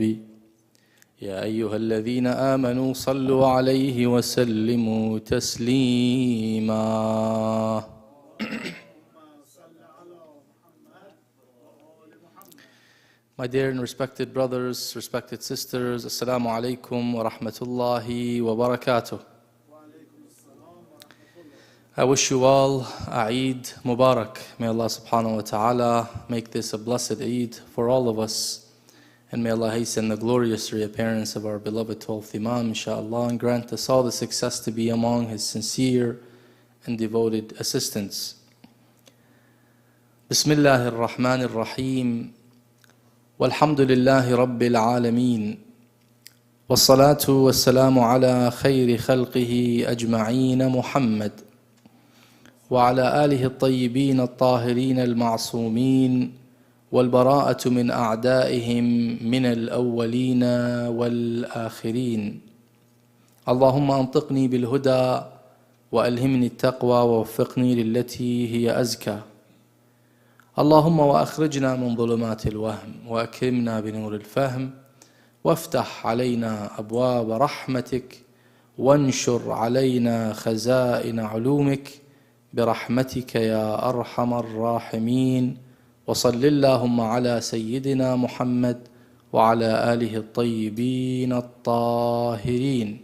يا أيها الذين آمنوا صلوا عليه وسلموا تسليما. My dear and respected brothers, respected sisters, Assalamu alaikum wa rahmatullahi wa barakatuh. I wish you all a Eid Mubarak. May Allah subhanahu wa ta'ala make this a blessed Eid for all of us. And may Allah hasten the glorious reappearance of our beloved 12th Imam, inshaAllah, and grant us all the success to be among His sincere and devoted assistants. Bismillahir Rahmanir Rahim. Walhamdulillahi Rabbil Alameen. Wassalatu wassalamu ala khayri khalqihi ajma'een Muhammad. وعلى آله الطيبين الطاهرين المعصومين والبراءة من أعدائهم من الأولين والآخرين. اللهم أنطقني بالهدى وألهمني التقوى ووفقني للتي هي أزكى. اللهم وأخرجنا من ظلمات الوهم وأكرمنا بنور الفهم وافتح علينا أبواب رحمتك وانشر علينا خزائن علومك برحمتك يا أرحم الراحمين. وصل اللهم على سيدنا محمد وعلى آله الطيبين الطاهرين.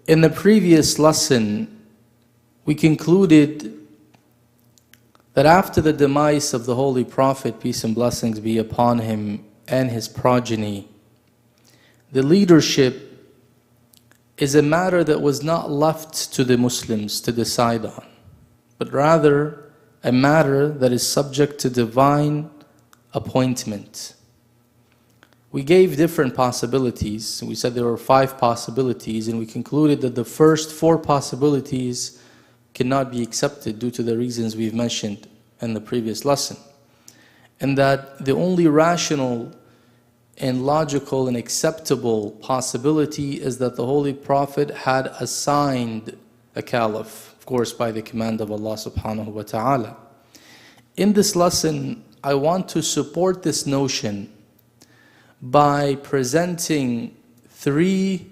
In the previous lesson, we concluded that after the demise of the Holy Prophet, peace and blessings be upon him, and his progeny, the leadership is a matter that was not left to the Muslims to decide on, but rather a matter that is subject to divine appointment. We gave different possibilities. We said there were 5 possibilities, and we concluded that the first 4 possibilities cannot be accepted due to the reasons we've mentioned in the previous lesson, and that the only rational and logical and acceptable possibility is that the Holy Prophet had assigned a caliph, of course by the command of Allah subhanahu wa ta'ala. In this lesson, I want to support this notion by presenting 3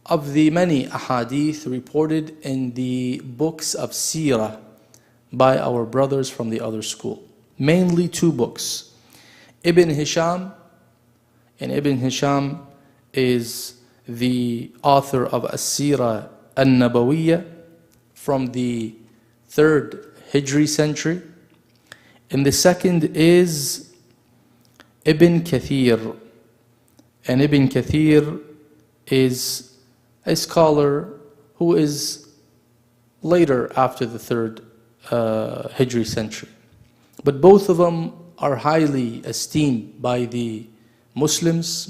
of the many ahadith reported in the books of seerah by our brothers from the other school. Mainly 2 books. Ibn Hisham, and Ibn Hisham is the author of As-Sirah An-Nabawiyya from the 3rd Hijri century. And the second is Ibn Kathir. And Ibn Kathir is a scholar who is later after the 3rd Hijri century. But both of them are highly esteemed by the Muslims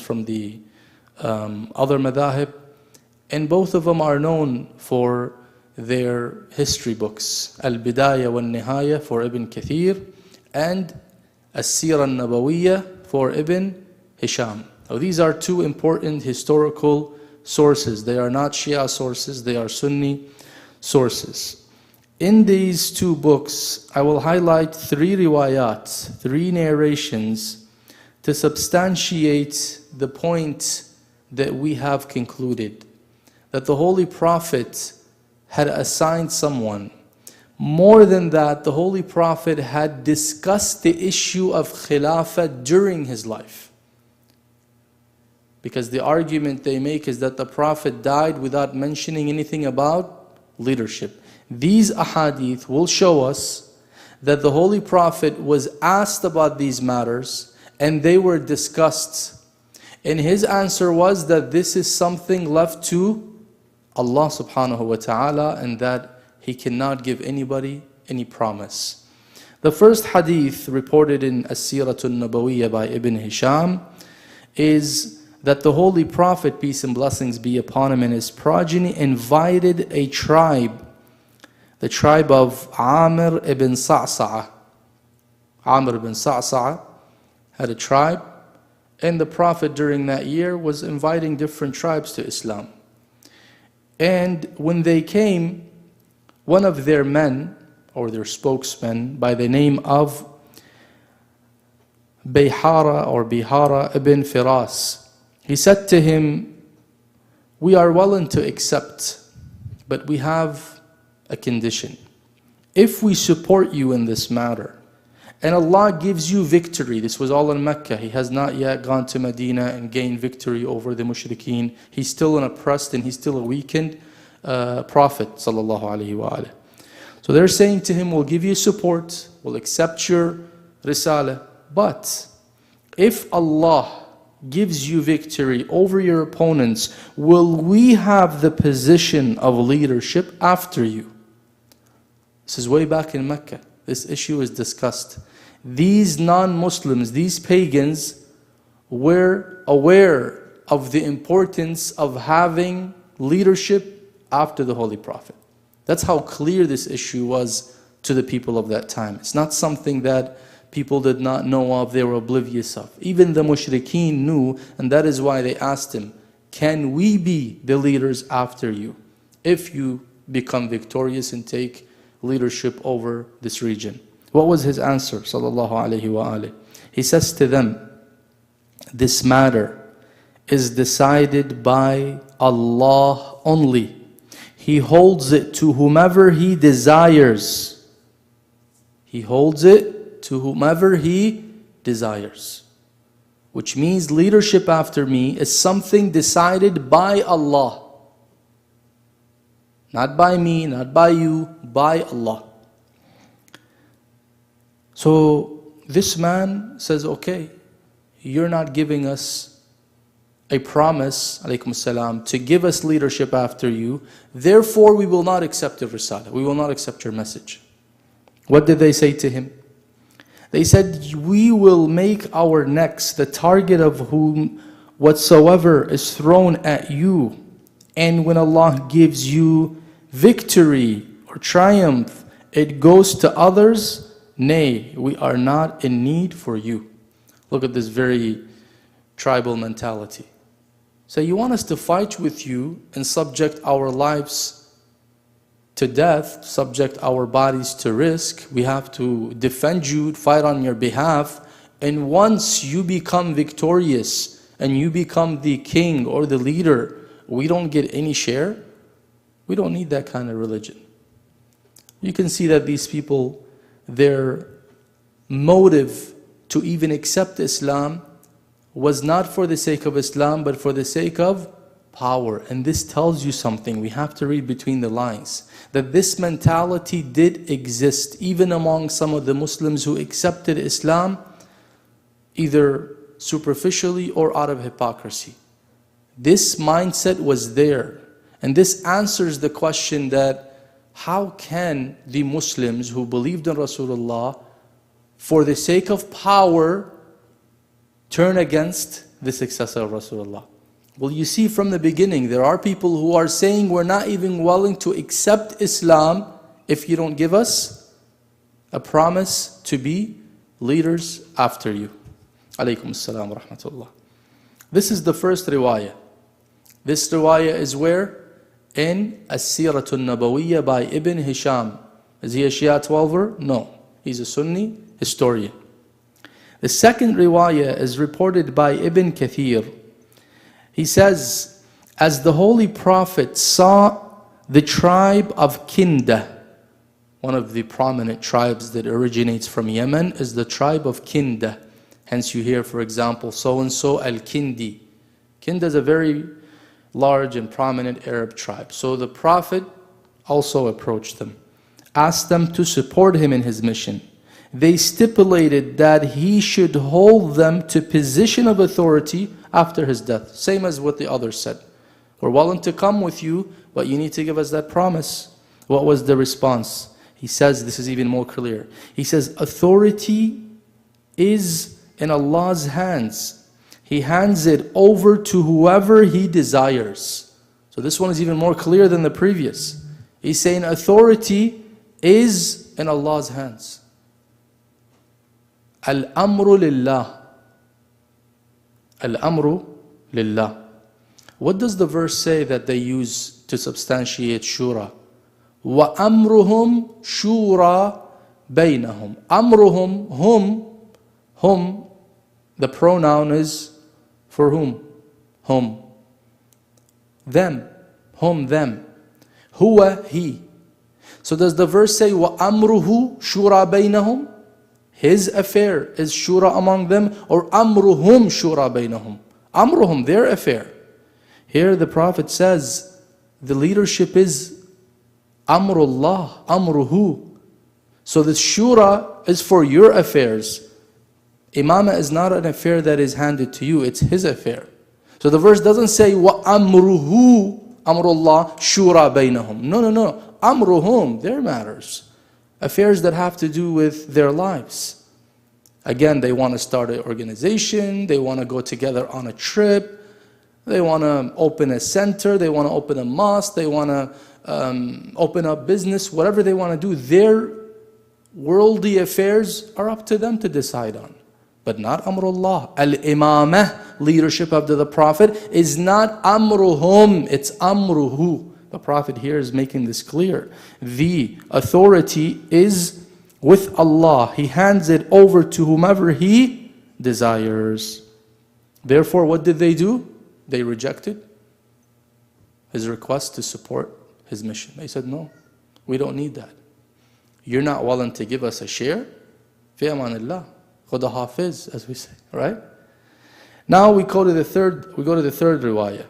from the other madhahib, and both of them are known for their history books, Al-Bidayah wal-Nihaya for Ibn Kathir and As-Sirah An-Nabawiyya for Ibn Hisham. Now, these are 2 important historical sources. They are not Shia sources, they are Sunni sources. In these 2 books, I will highlight 3 riwayat, 3 narrations to substantiate the point that we have concluded, that the Holy Prophet had assigned someone. More than that, the Holy Prophet had discussed the issue of khilafah during his life. Because the argument they make is that the Prophet died without mentioning anything about leadership. These ahadith will show us that the Holy Prophet was asked about these matters and they were discussed. And his answer was that this is something left to Allah subhanahu wa ta'ala, and that He cannot give anybody any promise. The first hadith reported in As-Sirah An-Nabawiyya by Ibn Hisham is that the Holy Prophet, peace and blessings be upon him, and his progeny invited a tribe, the tribe of Amr ibn Sa'sa'a. Amr ibn Sa'sa'a had a tribe, and the Prophet during that year was inviting different tribes to Islam. And when they came, one of their men, or their spokesman by the name of Bihara ibn Firas. He said to him, "We are willing to accept, but we have a condition. If we support you in this matter, and Allah gives you victory," this was all in Mecca, he has not yet gone to Medina and gained victory over the mushrikeen. He's still an oppressed and he's still a weakened Prophet sallallahu alaihi wasallam. So they're saying to him, "We'll give you support, we'll accept your risala, but if Allah gives you victory over your opponents, will we have the position of leadership after you?" This is way back in Mecca. This issue is discussed. These non-Muslims, these pagans, were aware of the importance of having leadership after the Holy Prophet. That's how clear this issue was to the people of that time. It's not something that people did not know of, they were oblivious of. Even the mushrikeen knew, and that is why they asked him, "Can we be the leaders after you if you become victorious and take leadership over this region?" What was his answer, sallallahu alaihi wasallam? He says to them, "This matter is decided by Allah only. He holds it to whomever He desires. He holds it to whomever He desires." Which means leadership after me is something decided by Allah. Not by me, not by you, by Allah. So this man says, "Okay, you're not giving us a promise, alaykum salam, to give us leadership after you, therefore we will not accept your risala, we will not accept your message." What did they say to him? They said, "We will make our necks the target of whom whatsoever is thrown at you, and when Allah gives you victory or triumph, it goes to others. Nay, we are not in need for you." Look at this very tribal mentality. So you want us to fight with you and subject our lives to death, subject our bodies to risk. We have to defend you, fight on your behalf. And once you become victorious and you become the king or the leader, we don't get any share? We don't need that kind of religion. You can see that these people, their motive to even accept Islam was not for the sake of Islam, but for the sake of power. And this tells you something. We have to read between the lines. That this mentality did exist even among some of the Muslims who accepted Islam, either superficially or out of hypocrisy. This mindset was there. And this answers the question that how can the Muslims who believed in Rasulullah, for the sake of power, turn against the successor of Rasulullah? Well, you see from the beginning, there are people who are saying we're not even willing to accept Islam if you don't give us a promise to be leaders after you. Alaykum as-salam wa rahmatullah. This is the first riwayah. This riwayah is where? In As-Siratul Nabawiyya by Ibn Hisham. Is he a Shia 12er? No. He's a Sunni historian. The second riwayah is reported by Ibn Kathir. He says, as the Holy Prophet saw the tribe of Kinda, one of the prominent tribes that originates from Yemen is the tribe of Kinda. Hence you hear, for example, so-and-so al-Kindi. Kinda is a very large and prominent Arab tribe. So the Prophet also approached them, asked them to support him in his mission. They stipulated that he should hold them to position of authority after his death. Same as what the others said. We're willing to come with you, but you need to give us that promise. What was the response? He says, this is even more clear. He says, authority is in Allah's hands. He hands it over to whoever He desires. So this one is even more clear than the previous. He's saying authority is in Allah's hands. Al-amru lillah. Al-amru lillah. What does the verse say that they use to substantiate shura? وَأَمْرُهُمْ شُورَى بَيْنَهُمْ. أَمْرُهُمْ, hum, the pronoun is for whom? Hum. Them. Hum, them. Huwa, he. So does the verse say, وَأَمْرُهُ شُورَى بَيْنَهُمْ? His affair is shura among them, or أَمْرُهُمْ شُورَى بَيْنَهُمْ? أَمْرُهُمْ, their affair. Here the Prophet says, the leadership is Amrullah, Amruhu. So the shura is for your affairs. Imama is not an affair that is handed to you, it's his affair. So the verse doesn't say, وَأَمْرُهُ Amrullah shura baynahum. No. Amruhum, their matters. Affairs that have to do with their lives. Again, they want to start an organization, they want to go together on a trip, they want to open a center, they want to open a mosque, they want to open up business, whatever they want to do, their worldly affairs are up to them to decide on. But not Amrullah. Al-Imamah, leadership of the Prophet, is not Amruhum, it's Amruhu. The Prophet here is making this clear. The authority is with Allah. He hands it over to whomever He desires. Therefore, what did they do? They rejected His request to support His mission. They said, no, we don't need that. You're not willing to give us a share? Fi amanillah. Khuda hafiz, as we say, right? Now we go to the third riwayah.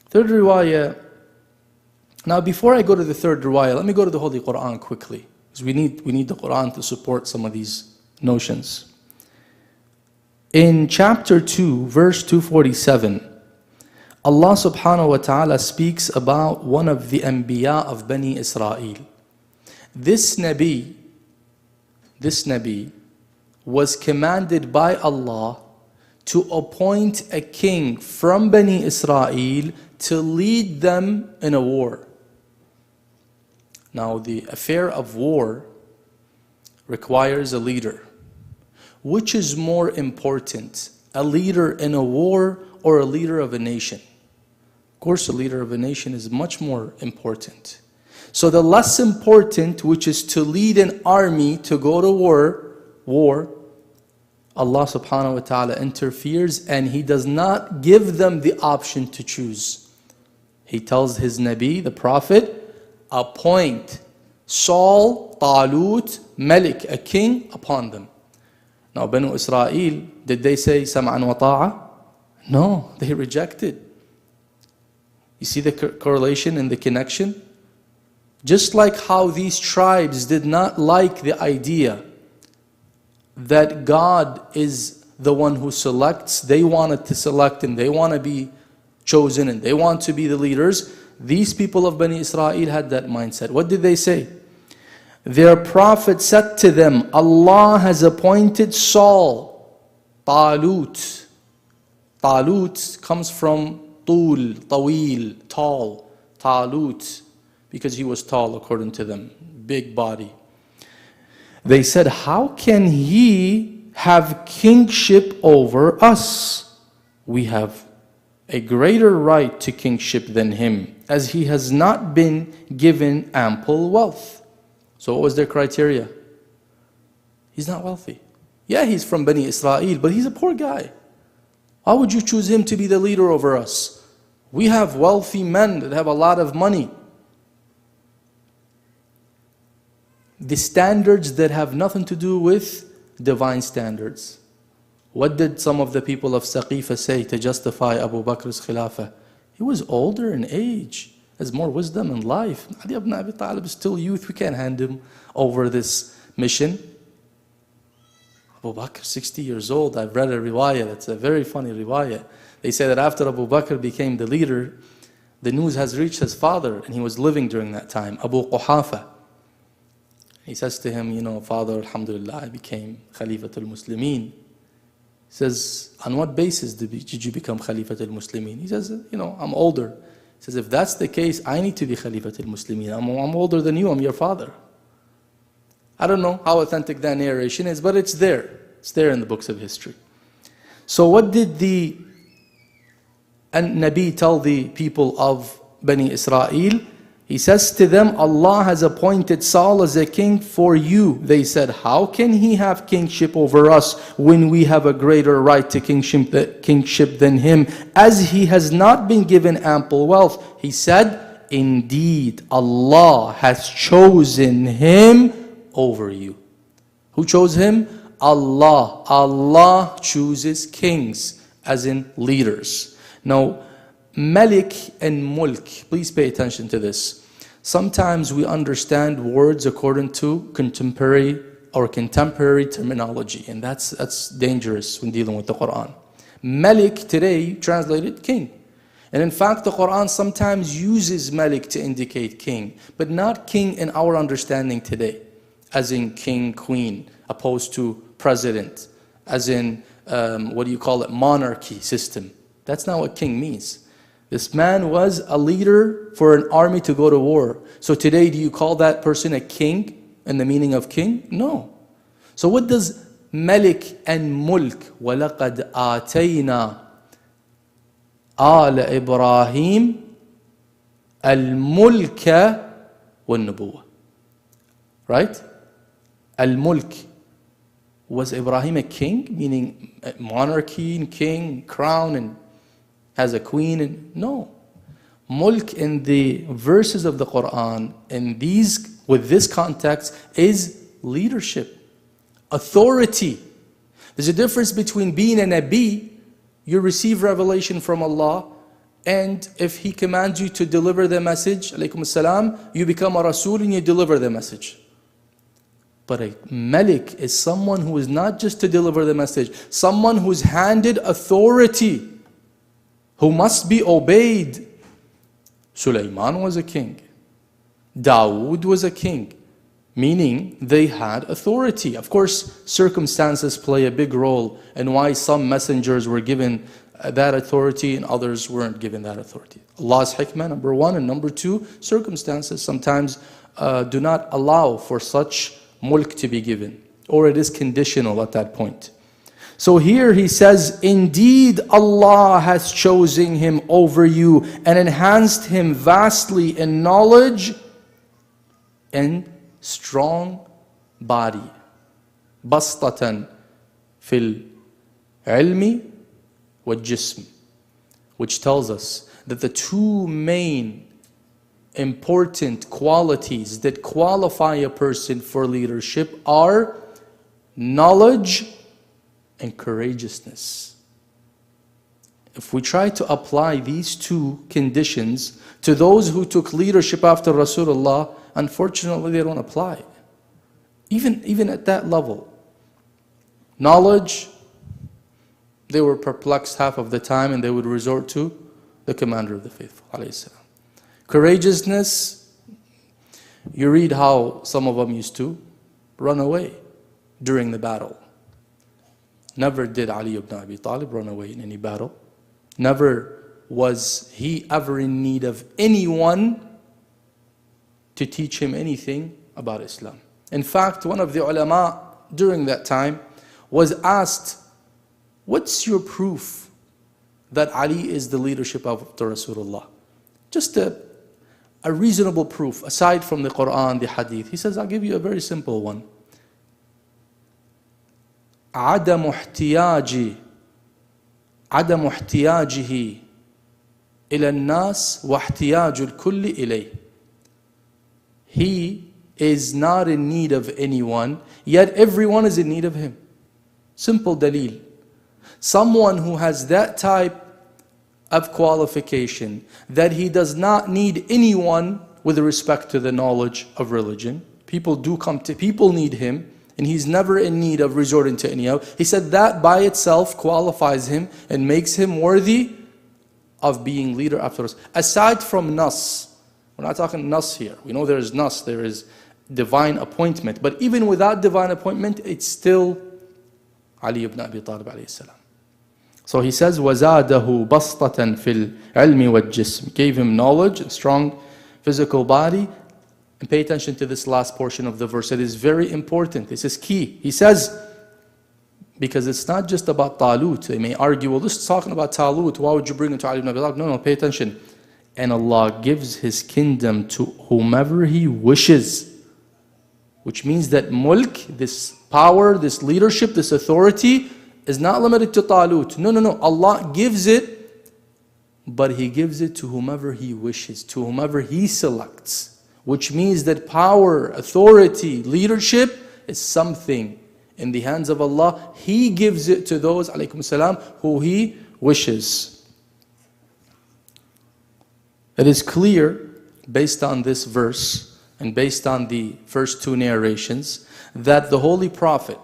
Third riwayah. Now before I go to the third riwayah, let me go to the Holy Quran quickly, because we need the Quran to support some of these notions. In chapter 2, verse 247, Allah subhanahu wa ta'ala speaks about one of the Anbiya of Bani Israel. This Nabi was commanded by Allah to appoint a king from Bani Israel to lead them in a war. Now the affair of war requires a leader. Which is more important, a leader in a war or a leader of a nation? Of course, a leader of a nation is much more important. So the less important, which is to lead an army to go to war, Allah subhanahu wa ta'ala interferes and He does not give them the option to choose. He tells His Nabi, the Prophet, appoint Saul, Talut, Malik, a king upon them. Now Banu Israel, did they say Sam'an wa ta'a? No, they rejected. You see the correlation and the connection? Just like how these tribes did not like the idea that God is the one who selects, they wanted to select and they want to be chosen and they want to be the leaders. These people of Bani Israel had that mindset. What did they say? Their prophet said to them, Allah has appointed Saul, Talut. Talut comes from Tul, Tawil, tall, Talut, because he was tall according to them, big body. They said, how can he have kingship over us? We have a greater right to kingship than him, as he has not been given ample wealth. So what was their criteria? He's not wealthy. Yeah, he's from Bani Israel, but he's a poor guy. Why would you choose him to be the leader over us? We have wealthy men that have a lot of money. The standards that have nothing to do with divine standards. What did some of the people of Saqifa say to justify Abu Bakr's Khilafah? He was older in age, has more wisdom in life. Ali ibn Abi Talib is still youth, we can't hand him over this mission. Abu Bakr, 60 years old, I've read a riwayah, that's a very funny riwayah. They say that after Abu Bakr became the leader, the news has reached his father, and he was living during that time, Abu Quhafa. He says to him, you know, Father, alhamdulillah, I became Khalifatul Muslimin. He says, on what basis did you become Khalifatul Muslimin? He says, you know, I'm older. He says, if that's the case, I need to be Khalifatul Muslimin. I'm older than you, I'm your father. I don't know how authentic that narration is, but it's there. It's there in the books of history. So what did the Nabi tell the people of Bani Israel? He says to them, Allah has appointed Saul as a king for you. They said, how can he have kingship over us when we have a greater right to kingship than him, as he has not been given ample wealth? He said, indeed, Allah has chosen him over you. Who chose him? Allah. Allah chooses kings, as in leaders. Now, Malik and Mulk, please pay attention to this. Sometimes we understand words according to contemporary terminology, and that's dangerous when dealing with the Quran. Malik today translated king. And in fact, the Quran sometimes uses Malik to indicate king, but not king in our understanding today, as in king, queen, opposed to president, as in, monarchy system. That's not what king means. This man was a leader for an army to go to war. So today, do you call that person a king in the meaning of king? No. So what does Malik and Mulk, وَلَقَدْ آتَيْنَا آل إبراهيم الملك والنبوة. Right? Al-Mulk. Was Ibrahim a king? Meaning monarchy and king, crown, and has a queen? And no. Mulk in the verses of the Quran, with this context, is leadership, authority. There's a difference between being a Nabi. You receive revelation from Allah, and if He commands you to deliver the message, alaykum as-salam, you become a Rasul and you deliver the message. But a Malik is someone who is not just to deliver the message, someone who is handed authority, who must be obeyed. Sulaiman was a king. Dawood was a king. Meaning they had authority. Of course, circumstances play a big role in why some messengers were given that authority and others weren't given that authority. Allah's hikmah, number one, and number two, circumstances sometimes do not allow for such mulk to be given, or it is conditional at that point. So here he says, indeed Allah has chosen him over you and enhanced him vastly in knowledge and strong body. Bastatan fil ilmi wal jism, which tells us that the two main important qualities that qualify a person for leadership are knowledge and courageousness. If we try to apply these two conditions to those who took leadership after Rasulullah, unfortunately they don't apply. Even at that level. Knowledge, they were perplexed half of the time and they would resort to the commander of the faithful, alayhi salam. Courageousness, you read how some of them used to run away during the battle. Never did Ali ibn Abi Talib run away in any battle. Never was he ever in need of anyone to teach him anything about Islam. In fact, one of the ulama during that time was asked, what's your proof that Ali is the leadership of the Rasulullah? Just a reasonable proof, aside from the Quran, the Hadith. He says, I'll give you a very simple one. عدم احتياجه إلى الناس واحتياج الكل إليه. He is not in need of anyone, yet everyone is in need of him. Simple dalil. Someone who has that type of qualification, that he does not need anyone with respect to the knowledge of religion. People need him, and he's never in need of resorting to any other. He said that by itself qualifies him and makes him worthy of being leader after us. Aside from nas, we're not talking nas here. We know there is nas, there is divine appointment. But even without divine appointment, it's still Ali ibn Abi Talib alayhi salam. So he says, وَزَادَهُ بَسْطَةً فِي الْعِلْمِ وَالْجِسْمِ. Gave him knowledge and strong physical body. And pay attention to this last portion of the verse. It is very important. This is key. He says, because it's not just about Talut. They may argue, well, this is talking about Talut. Why would you bring it to Ali ibn Abi Talib? No, pay attention. and Allah gives His kingdom to whomever He wishes. Which means that mulk, this power, this leadership, this authority is not limited to Talut. No. Allah gives it, but He gives it to whomever He wishes, to whomever He selects. Which means that power, authority, leadership is something in the hands of Allah. He gives it to those, alaykum salam, who He wishes. It is clear, based on this verse, and based on the first two narrations, that the Holy Prophet,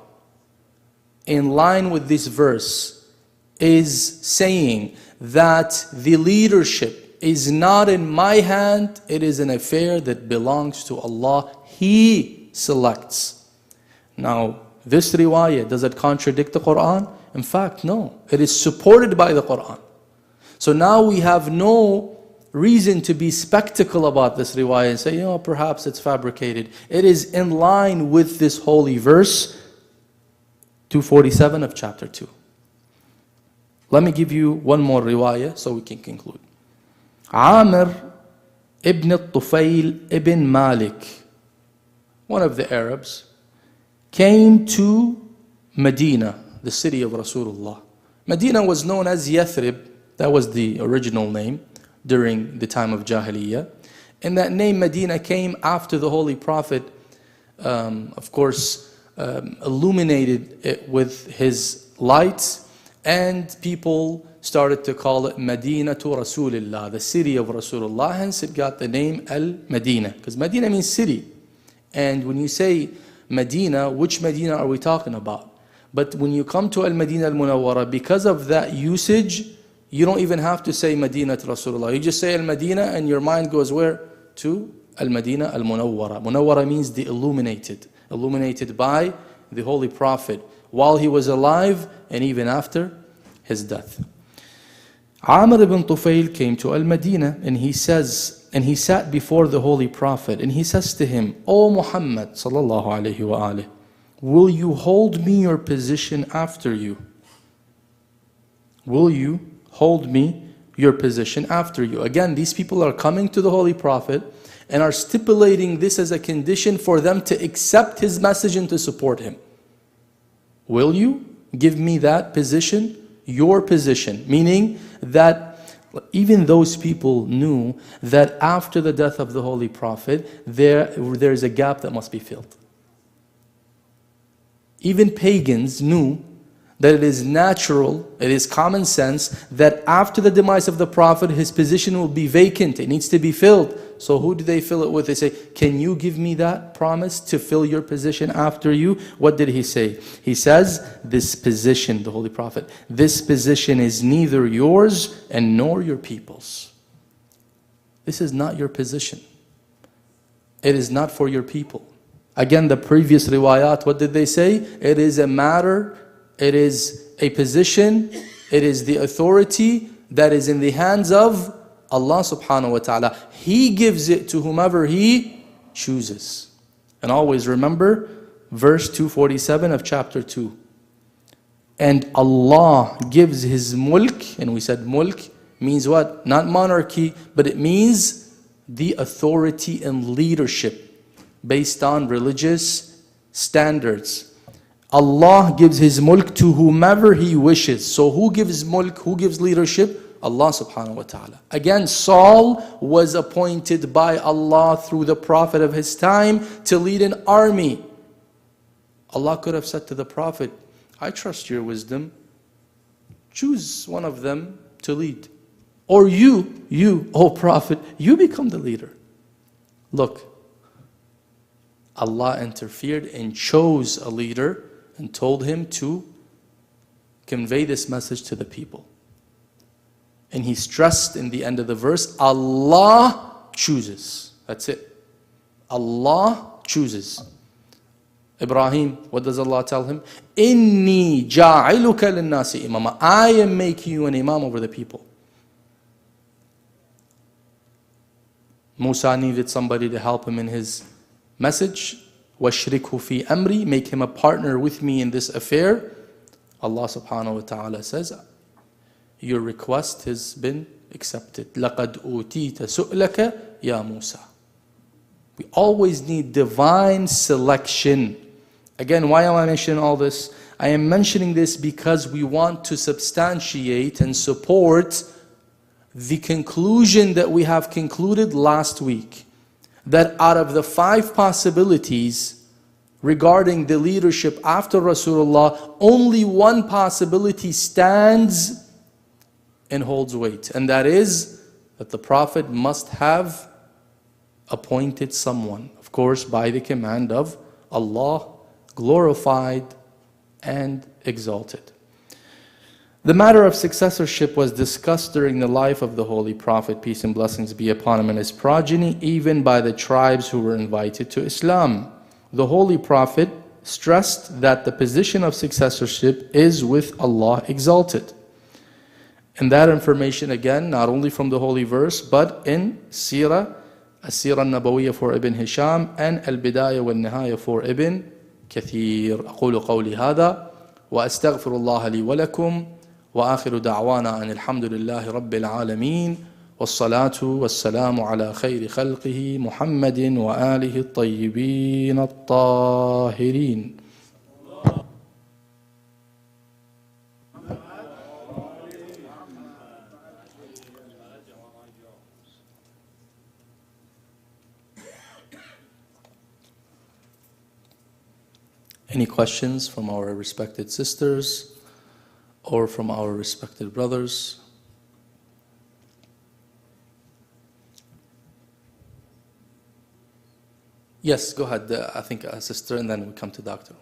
in line with this verse, is saying that the leadership is not in my hand, it is an affair that belongs to Allah. He selects. Now, this riwayah, does it contradict the Quran? In fact, no. It is supported by the Quran. So now we have no reason to be skeptical about this riwayah and say, perhaps it's fabricated. It is in line with this holy verse, 247 of chapter 2. Let me give you one more riwayah so we can conclude. Amr ibn al-Tufayl ibn Malik, one of the Arabs, came to Medina, the city of Rasulullah. Medina was known as Yathrib. That was the original name during the time of Jahiliyyah. And that name Medina came after the Holy Prophet, illuminated it with his lights, and people started to call it Medina to Rasulullah, the city of Rasulullah. Hence it got the name Al-Medina, because Medina means city. And when you say Medina, which Medina are we talking about? But when you come to Al-Medina Al-Munawwara, because of that usage, you don't even have to say Medina to Rasulullah. You just say Al-Medina and your mind goes where? To Al-Medina Al-Munawwara. Munawwara means the illuminated. Illuminated by the Holy Prophet while he was alive and even after his death. Amr ibn Tufayl came to Al-Medina, and he sat before the Holy Prophet, and he says to him, O Muhammad sallallahu alayhi wa alihi, will you hold me your position after you? Will you hold me your position after you? Again, these people are coming to the Holy Prophet and are stipulating this as a condition for them to accept his message and to support him. Will you give me that position, your position? Meaning that even those people knew that after the death of the Holy Prophet, there's a gap that must be filled. Even pagans knew that it is natural, it is common sense, that after the demise of the Prophet, his position will be vacant. It needs to be filled. So who do they fill it with? They say, can you give me that promise to fill your position after you? What did he say? He says, this position, the Holy Prophet, this position is neither yours and nor your people's. This is not your position. It is not for your people. Again, the previous riwayat, what did they say? It is a matter, it is a position, it is the authority that is in the hands of Allah subhanahu wa ta'ala. He gives it to whomever He chooses. And always remember verse 247 of chapter 2. And Allah gives His mulk, and we said mulk means what? Not monarchy, but it means the authority and leadership based on religious standards. Allah gives His mulk to whomever He wishes. So who gives mulk, who gives leadership? Allah subhanahu wa ta'ala. Again, Saul was appointed by Allah through the Prophet of his time to lead an army. Allah could have said to the Prophet, I trust your wisdom. Choose one of them to lead. Or you, O Prophet, you become the leader. Look, Allah interfered and chose a leader and told him to convey this message to the people. And he stressed in the end of the verse, Allah chooses. That's it. Allah chooses. Ibrahim, what does Allah tell him? Inni ja'iluka linnasi imama. I am making you an imam over the people. Musa needed somebody to help him in his message. وَاشْرِكْهُ فِي أَمْرِي. Make him a partner with me in this affair. Allah subhanahu wa ta'ala says, your request has been accepted. لَقَدْ أُوتِيتَ سُؤْلَكَ يَا مُوسَى. We always need divine selection. Again, why am I mentioning all this? I am mentioning this because we want to substantiate and support the conclusion that we have concluded last week. That out of the 5 possibilities regarding the leadership after Rasulullah, only one possibility stands and holds weight. And that is that the Prophet must have appointed someone. Of course, by the command of Allah, glorified and exalted. The matter of successorship was discussed during the life of the Holy Prophet, peace and blessings be upon him, and his progeny, even by the tribes who were invited to Islam. The Holy Prophet stressed that the position of successorship is with Allah exalted. And that information, again, not only from the holy verse, but in Sirah, As-Sirah Nabawiyya for Ibn Hisham, and Al-Bidayah wal-Nihayah for Ibn Kathir. أقول قولي هذا وأستغفر الله لي ولكم وآخر دعوانا أن الحمد لله رب العالمين والصلاة والسلام على خير خلقه محمد وآله الطيبين الطاهرين. Any questions from our respected sisters or from our respected brothers? Yes, go ahead. I think a sister, and then we come to Doctor.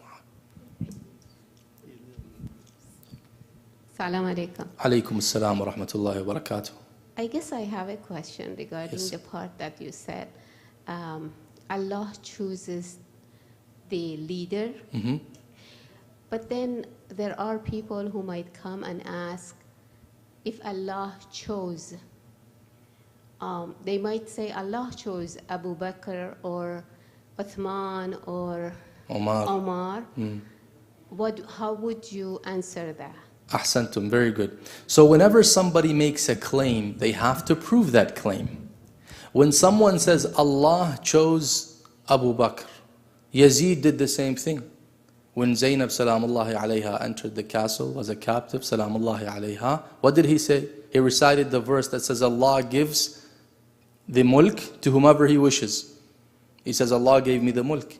Salam alaikum. Alaykum as-salam wa rahmatullahi wa barakatuh. I guess I have a question regarding Yes. the part that you said. Allah chooses the leader, but then there are people who might come and ask if Allah chose. They might say Allah chose Abu Bakr or Uthman or Omar. How would you answer that? Ahsantum, very good. So whenever somebody makes a claim, they have to prove that claim. When someone says Allah chose Abu Bakr, Yazid did the same thing. When Zainab salamullahi alayha entered the castle, was a captive salamullahi alayha, what did he say? He recited the verse that says Allah gives the mulk to whomever He wishes. He says, Allah gave me the mulk.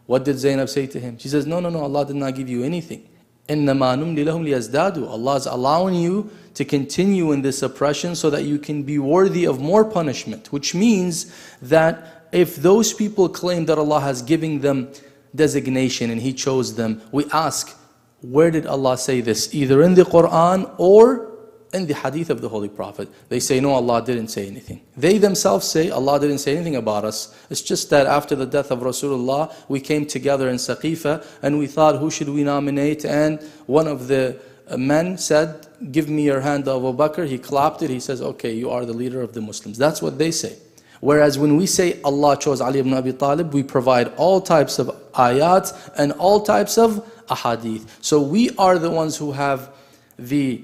What did Zainab say to him? She says, no, Allah did not give you anything. إِنَّمَا نُمْلِ لَهُمْ لِيَزْدَادُوا. Allah is allowing you to continue in this oppression so that you can be worthy of more punishment. Which means that if those people claim that Allah has given them designation and He chose them, we ask, where did Allah say this? Either in the Quran or in the hadith of the Holy Prophet. They say, no, Allah didn't say anything. They themselves say, Allah didn't say anything about us. It's just that after the death of Rasulullah, we came together in Saqifa and we thought, who should we nominate? And one of the men said, give me your hand, Abu Bakr. He clapped it. He says, okay, you are the leader of the Muslims. That's what they say. Whereas when we say Allah chose Ali ibn Abi Talib, we provide all types of ayat and all types of ahadith. So we are the ones who have the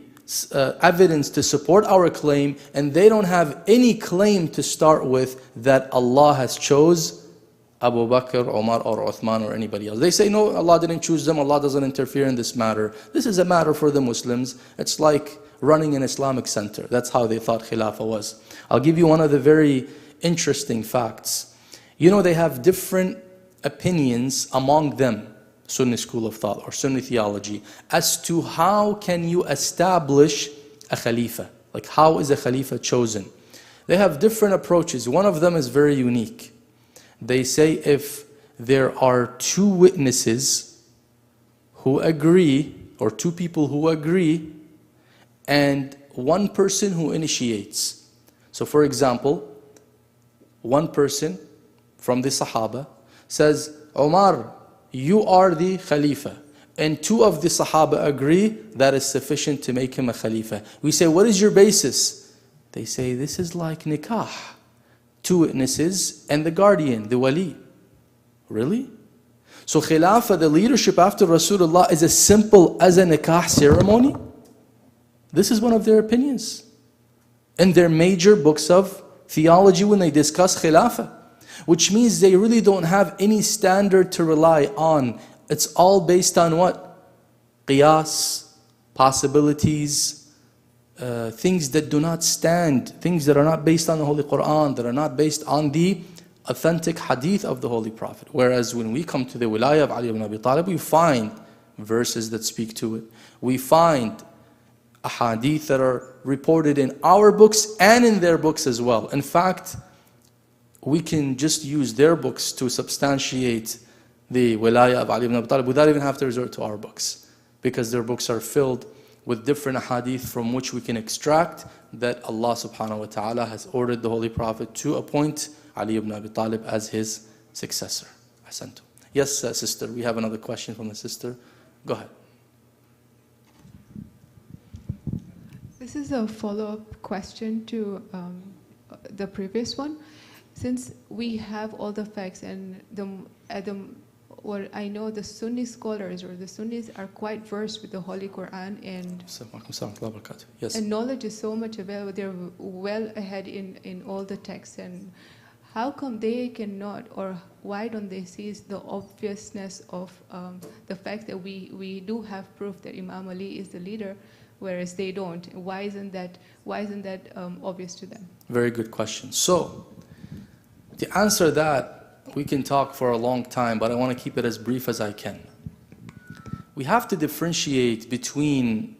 evidence to support our claim, and they don't have any claim to start with that Allah has chose Abu Bakr, Umar or Uthman or anybody else. They say, no, Allah didn't choose them, Allah doesn't interfere in this matter. This is a matter for the Muslims. It's like running an Islamic center. That's how they thought Khilafah was. I'll give you one of the very interesting facts. You know, they have different opinions among them, Sunni school of thought or Sunni theology, as to how can you establish a Khalifa. Like, how is a Khalifa chosen? They have different approaches. One of them is very unique. They say if there are 2 witnesses who agree, or 2 people who agree, and 1 person who initiates. So for example, 1 person from the Sahaba says, Omar, you are the Khalifa. And 2 of the Sahaba agree, that is sufficient to make him a Khalifa. We say, what is your basis? They say, this is like nikah. 2 witnesses and the guardian, the wali. Really? So Khilafah, the leadership after Rasulullah, is as simple as a nikah ceremony? This is one of their opinions. in their major books of theology when they discuss Khilafah. Which means they really don't have any standard to rely on. It's all based on what? Qiyas, possibilities, things that do not stand, things that are not based on the Holy Quran, that are not based on the authentic hadith of the Holy Prophet. Whereas when we come to the wilayah of Ali ibn Abi Talib, we find verses that speak to it. We find ahadith that are reported in our books and in their books as well. In fact, we can just use their books to substantiate the wilayah of Ali ibn Abi Talib without even having to resort to our books, because their books are filled with different hadith from which we can extract that Allah subhanahu wa ta'ala has ordered the Holy Prophet to appoint Ali ibn Abi Talib as his successor. Ahsantu. Yes, sister, we have another question from the sister. Go ahead. This is a follow-up question to the previous one. Since we have all the facts and or I know the Sunni scholars or the Sunnis are quite versed with the Holy Quran, and Yes. and knowledge is so much available. They're well ahead in all the texts. And how come they cannot, or why don't they see the obviousness of the fact that we do have proof that Imam Ali is the leader, whereas they don't? Why isn't that obvious to them? Very good question. So, to answer that, we can talk for a long time, but I want to keep it as brief as I can. We have to differentiate between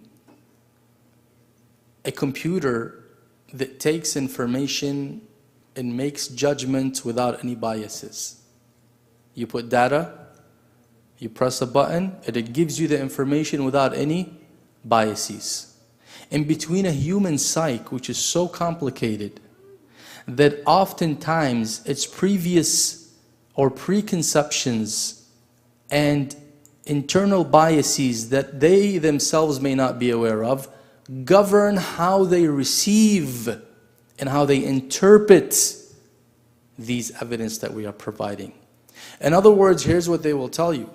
a computer that takes information and makes judgments without any biases. You put data, you press a button, and it gives you the information without any biases. In between a human psyche, which is so complicated, that oftentimes its previous or preconceptions and internal biases that they themselves may not be aware of govern how they receive and how they interpret these evidence that we are providing. In other words, here's what they will tell you.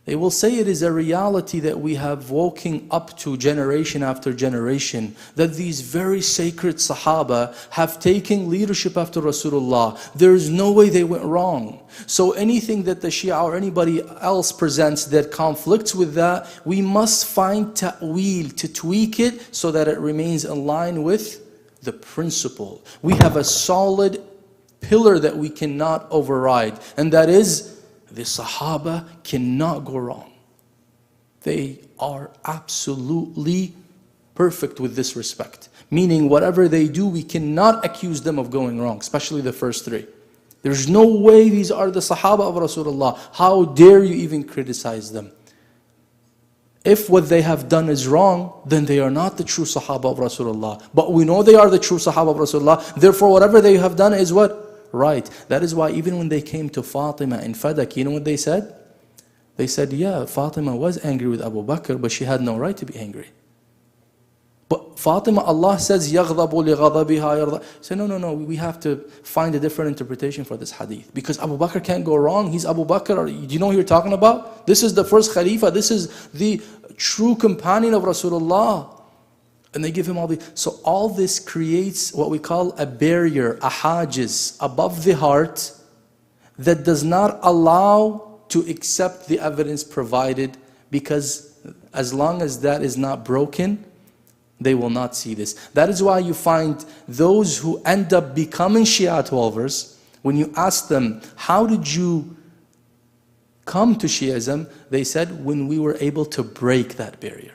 They will say it is a reality that we have woken up to generation after generation, that these very sacred Sahaba have taken leadership after Rasulullah. There is no way they went wrong. So anything that the Shia or anybody else presents that conflicts with that, we must find ta'wil to tweak it so that it remains in line with the principle. We have a solid pillar that we cannot override, and that is the Sahaba cannot go wrong. They are absolutely perfect with this respect. Meaning whatever they do, we cannot accuse them of going wrong, especially the first three. There's no way these are the Sahaba of Rasulullah. How dare you even criticize them? If what they have done is wrong, then they are not the true Sahaba of Rasulullah. But we know they are the true Sahaba of Rasulullah. Therefore, whatever they have done is what? Right. That is why even when they came to Fatima in Fadak, you know what they said? They said, yeah, Fatima was angry with Abu Bakr, but she had no right to be angry. But Fatima, Allah says, يَغْضَبُ لِغَضَبِهَا. Say, no, we have to find a different interpretation for this hadith. Because Abu Bakr can't go wrong. He's Abu Bakr. Do you know who you're talking about? This is the first Khalifa. This is the true companion of Rasulullah. And they give him all the... So all this creates what we call a barrier, a hajiz, above the heart that does not allow to accept the evidence provided, because as long as that is not broken, they will not see this. That is why you find those who end up becoming Shia 12ers, when you ask them, how did you come to Shi'ism? They said, when we were able to break that barrier.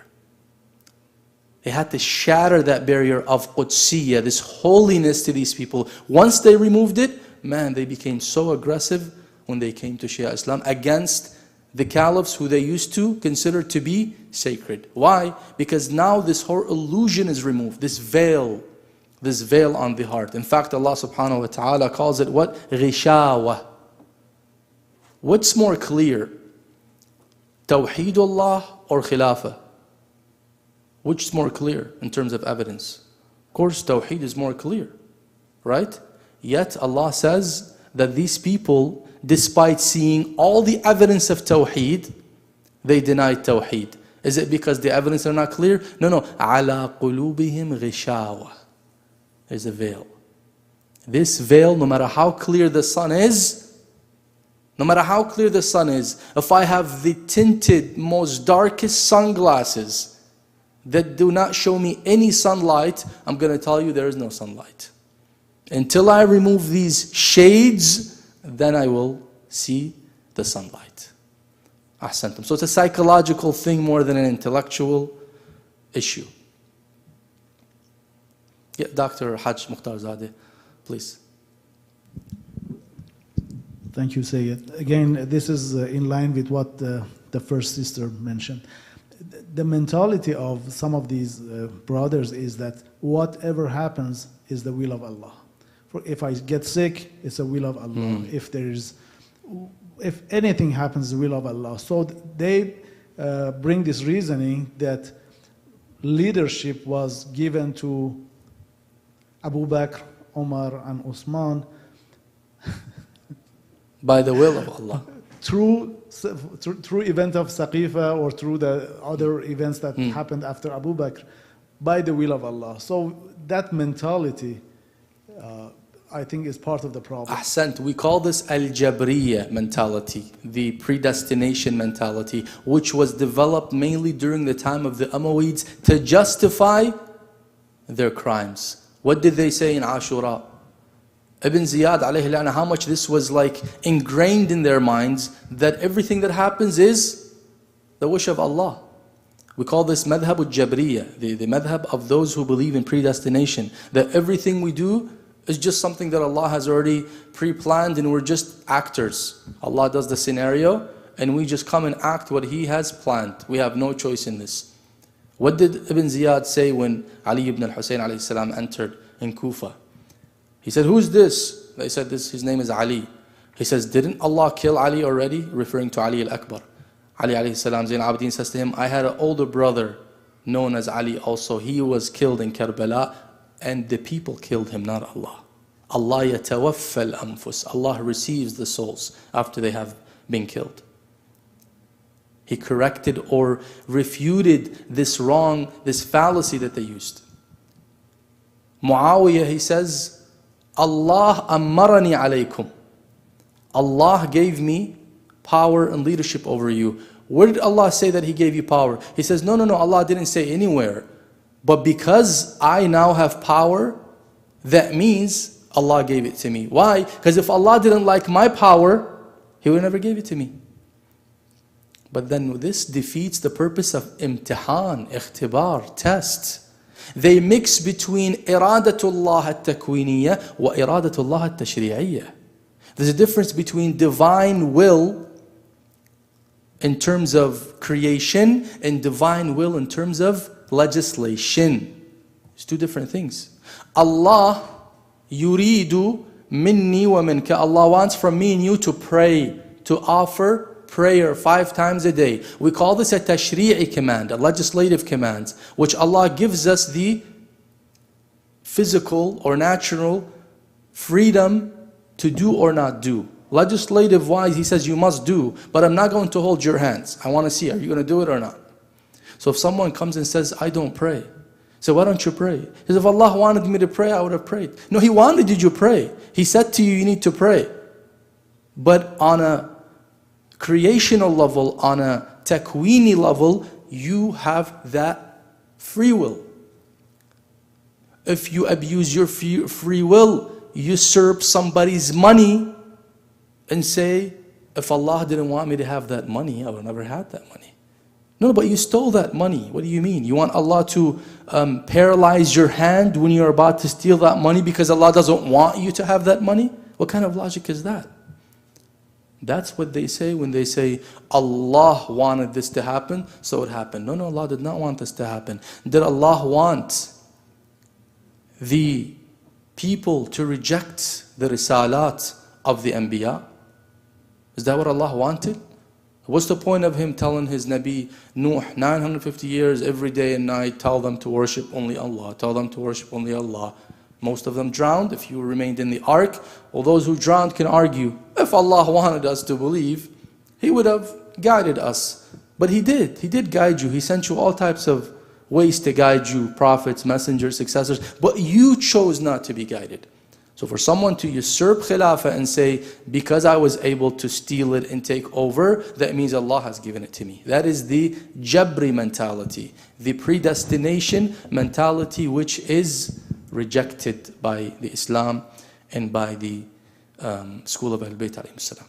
They had to shatter that barrier of Qudsiyya, this holiness to these people. Once they removed it, man, they became so aggressive when they came to Shia Islam against the caliphs who they used to consider to be sacred. Why? Because now this whole illusion is removed, this veil on the heart. In fact, Allah subhanahu wa ta'ala calls it what? Ghishawa. What's more clear? Tawheedullah or Khilafah? Which is more clear in terms of evidence? Of course, Tawheed is more clear, right? Yet Allah says that these people, despite seeing all the evidence of Tawheed, they denied Tawheed. Is it because the evidence are not clear? No. عَلَى قُلُوبِهِمْ غِشَاوَةٌ. There's a veil. This veil, no matter how clear the sun is, no matter how clear the sun is, if I have the tinted, most darkest sunglasses that do not show me any sunlight, I'm going to tell you there is no sunlight. Until I remove these shades, then I will see the sunlight. Ahsantum. So it's a psychological thing more than an intellectual issue. Yeah, Dr. Hajj Mukhtar Zadeh, please. Thank you, Sayyid. Again, this is in line with what the first sister mentioned. The mentality of some of these brothers is that whatever happens is the will of Allah. If I get sick, it's the will of Allah. If anything happens, the will of Allah. So they bring this reasoning that leadership was given to Abu Bakr, Omar, and Uthman by the will of Allah. Through event of Saqifa or through the other events that happened after Abu Bakr, by the will of Allah. So that mentality, I think, is part of the problem. Ahsant, we call this al-Jabriya mentality, the predestination mentality, which was developed mainly during the time of the Umayyads to justify their crimes. What did they say in Ashura? Ibn Ziyad alayhi la'na, how much this was like ingrained in their minds that everything that happens is the wish of Allah. We call this madhab al-Jabriya, the madhab of those who believe in predestination, that everything we do is just something that Allah has already pre-planned and we're just actors. Allah does the scenario and we just come and act what He has planned. We have no choice in this. What did Ibn Ziyad say when Ali ibn al-Husayn alayhi salam entered in Kufa? He said, "Who's this?" They said, his name is Ali. He says, "Didn't Allah kill Ali already?" Referring to Ali al-Akbar. Ali alayhi salam, Zayn al-Abidin says to him, "I had an older brother known as Ali also. He was killed in Karbala and the people killed him, not Allah. Allah yatawaffa al-anfus. Allah receives the souls after they have been killed." He corrected or refuted this wrong, this fallacy that they used. Muawiyah, he says, Allah ammarani alaykum. Allah gave me power and leadership over you. Where did Allah say that He gave you power? He says, no, Allah didn't say anywhere. But because I now have power, that means Allah gave it to me. Why? Because if Allah didn't like my power, He would never give it to me. But then this defeats the purpose of imtihan, ikhtibar, test. They mix between iradatullah at-takwiniyya wa iradatullah at-tashri'iyya. There's a difference between divine will in terms of creation and divine will in terms of legislation. It's two different things. Allah yuridu minni wa minka. Allah wants from me and you to pray, to offer prayer 5 times a day. We call this a tashri'i command, a legislative command, which Allah gives us the physical or natural freedom to do or not do. Legislative wise, He says you must do, but I'm not going to hold your hands. I want to see, are you going to do it or not? So if someone comes and says, I don't pray, so why don't you pray? He says, if Allah wanted me to pray, I would have prayed. No, He wanted you to pray. He said to you, you need to pray. But on a creational level, on a takwini level, you have that free will. If you abuse your free will, usurp somebody's money and say, if Allah didn't want me to have that money, I would have never had that money. No, but you stole that money. What do you mean? You want Allah to paralyze your hand when you're about to steal that money because Allah doesn't want you to have that money? What kind of logic is that? That's what they say when they say, Allah wanted this to happen, so it happened. No, Allah did not want this to happen. Did Allah want the people to reject the risalat of the Anbiya? Is that what Allah wanted? What's the point of Him telling His Nabi Nuh 950 years every day and night, tell them to worship only Allah, tell them to worship only Allah? Most of them drowned. If you remained in the ark, well, those who drowned can argue, if Allah wanted us to believe, He would have guided us. But He did. He did guide you. He sent you all types of ways to guide you, prophets, messengers, successors, but you chose not to be guided. So for someone to usurp Khilafah and say, because I was able to steal it and take over, that means Allah has given it to me. That is the Jabri mentality, the predestination mentality, which is rejected by the Islam and by the school of Ahl-Bayt alayhim salam.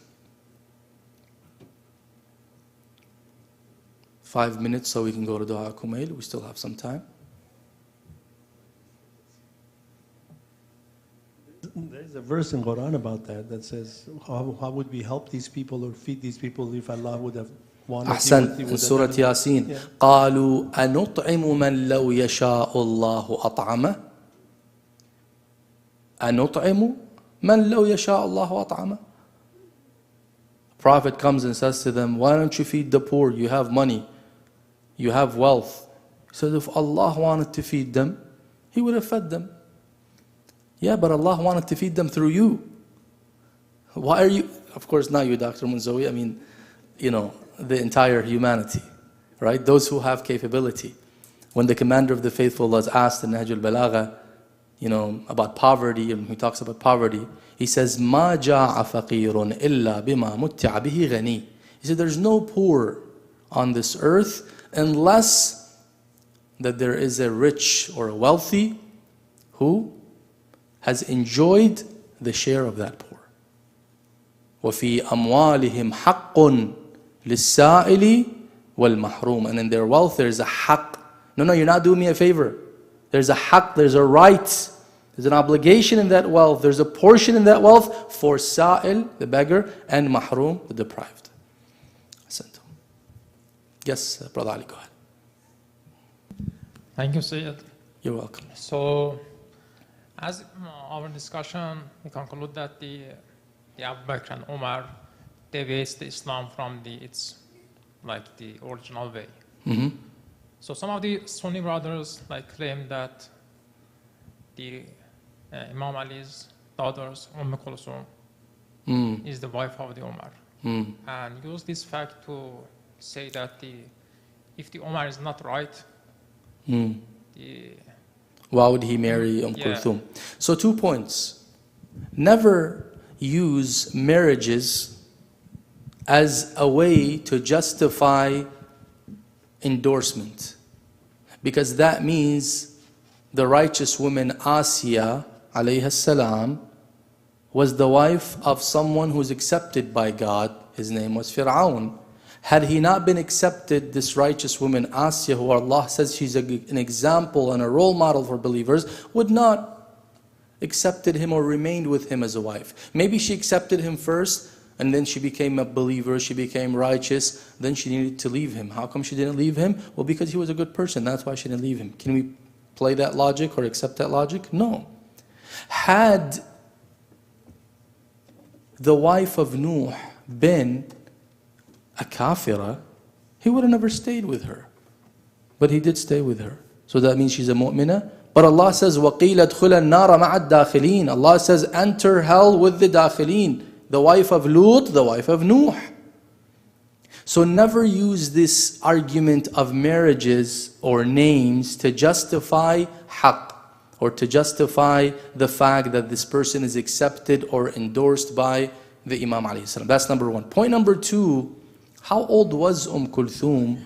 5 minutes so we can go to Dua Kumail. We still have some time. There's a verse in Quran about that that says, how would we help these people or feed these people if Allah would have wanted? أحسن in Surah Yasin. قالوا أنطعم من لو يشاء الله أطعمه أنطعم من لو يشاء الله أطعمه. Prophet comes and says to them, why don't you feed the poor? You have money, you have wealth. He says, if Allah wanted to feed them, He would have fed them. Yeah, but Allah wanted to feed them through you. Why are you, of course not you, Dr. Munzawi, I mean, the entire humanity, right? Those who have capability. When the commander of the faithful was asked in Nahj al-Balagha, about poverty, and he talks about poverty, he says, مَا جَاءَ فَقِيرٌ إِلَّا بِمَا مُتِّعَ بِهِ غَنِي. He said, there's no poor on this earth unless that there is a rich or a wealthy who has enjoyed the share of that poor. وَفِي أَمْوَالِهِمْ حَقٌّ لِلسَّائِلِ وَالْمَحْرُومِ. And in their wealth there's a haqq. No, you're not doing me a favor. There's a haqq, there's a right, there's an obligation in that wealth, there's a portion in that wealth for sa'il, the beggar, and mahroom, the deprived. Yes, Brother Ali, go ahead. Thank you, Sayyid. You're welcome. So, as our discussion, we conclude that the Abu Bakr and Umar deviates the Islam from the original way. Mm-hmm. So some of the Sunni brothers claim that the Imam Ali's daughters, Kulthum, is the wife of the Umar, and use this fact to say that if the Umar is not right, why would he marry Kulthum? So 2 points. Never use marriages as a way to justify endorsement, because that means the righteous woman Asiya alayha salam was the wife of someone who's accepted by God. His name was Fir'aun. Had he not been accepted, this righteous woman Asiya, who Allah says she's an example and a role model for believers, would not accepted him or remained with him as a wife. Maybe she accepted him first, and then she became a believer, she became righteous, then she needed to leave him. How come she didn't leave him? Well, because he was a good person, that's why she didn't leave him. Can we play that logic or accept that logic? No. Had the wife of Nuh been a kafira, he would have never stayed with her. But he did stay with her. So that means she's a mu'minah. But Allah says, وَقِيلَ ادْخُلَ النَّارَ مَعَ الدَّاخِلِينَ. Allah says, enter hell with the dakhilin. The wife of Lut, the wife of Nuh. So never use this argument of marriages or names to justify haqq, or to justify the fact that this person is accepted or endorsed by the Imam alayhi salam. That's number one. Point number two, how old was Kulthum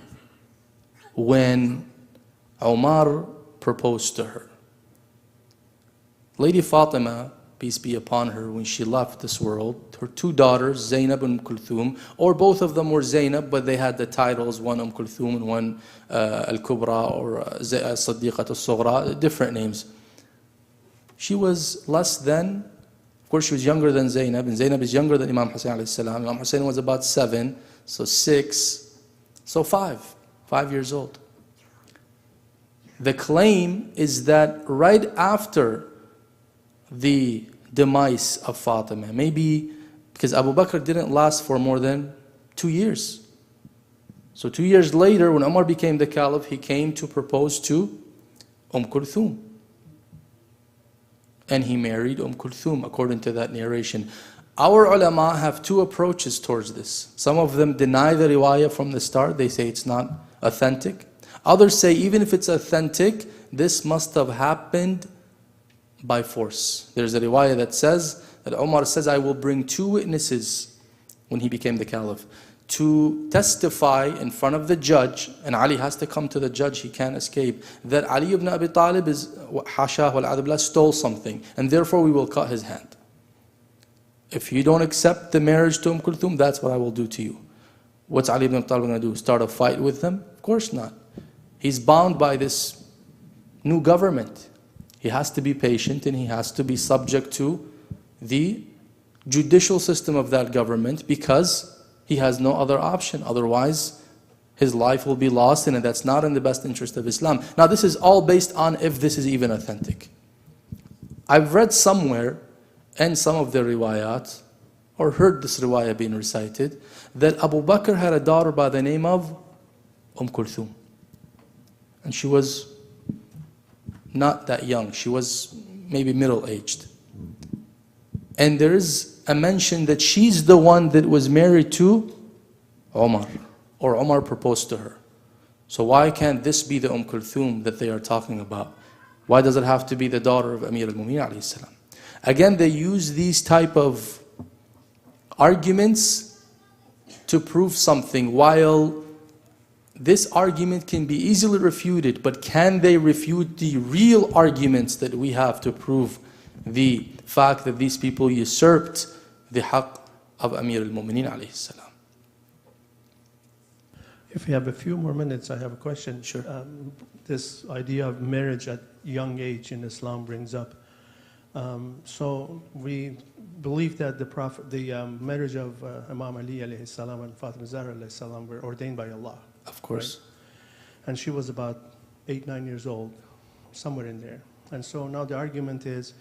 when Umar proposed to her? Lady Fatima, peace be upon her, when she left this world, her two daughters, Zainab and Kulthum, or both of them were Zainab, but they had the titles, one Kulthum and one Al-Kubra or Siddiqat al-Sughra, different names. She was less than, of course she was younger than Zainab, and Zainab is younger than Imam Hussein alayhi salam. Imam Hussein was about 7, so 6, so 5 years old. The claim is that right after the demise of Fatima, maybe because Abu Bakr didn't last for more than 2 years. So 2 years later, when Umar became the caliph, he came to propose to Kulthum. And he married Kulthum, according to that narration. Our ulama have two approaches towards this. Some of them deny the riwayah from the start. They say it's not authentic. Others say even if it's authentic, this must have happened by force. There's a riwayah that says that Umar says, I will bring 2 witnesses when he became the caliph to testify in front of the judge, and Ali has to come to the judge, he can't escape, that Ali ibn Abi Talib is hasha wal adab, stole something, and therefore we will cut his hand. If you don't accept the marriage to Kulthum, that's what I will do to you. What's Ali ibn Abi Talib going to do? Start a fight with them? Of course not. He's bound by this new government. He has to be patient and he has to be subject to the judicial system of that government because he has no other option. Otherwise, his life will be lost, and that's not in the best interest of Islam. Now, this is all based on if this is even authentic. I've read somewhere in some of the riwayat, or heard this riwayah being recited, that Abu Bakr had a daughter by the name of Kulthum. And she was not that young. She was maybe middle-aged. And there is a mention that she's the one that was married to Umar, or Umar proposed to her. So why can't this be the Kulthum that they are talking about? Why does it have to be the daughter of Amir al-Mu'mineen alayhi salam? Again, they use these type of arguments to prove something, while this argument can be easily refuted, but can they refute the real arguments that we have to prove the fact that these people usurped the haqq of Amir al-Mu'mineen alayhi salam? If you have a few more minutes, I have a question. Sure. This idea of marriage at young age in Islam brings up. So we believe that the marriage of Imam Ali alayhi salam and Fatima Zahra alayhi salam were ordained by Allah. Of course. Right? And she was about 8-9 years old, somewhere in there. And so now the argument is,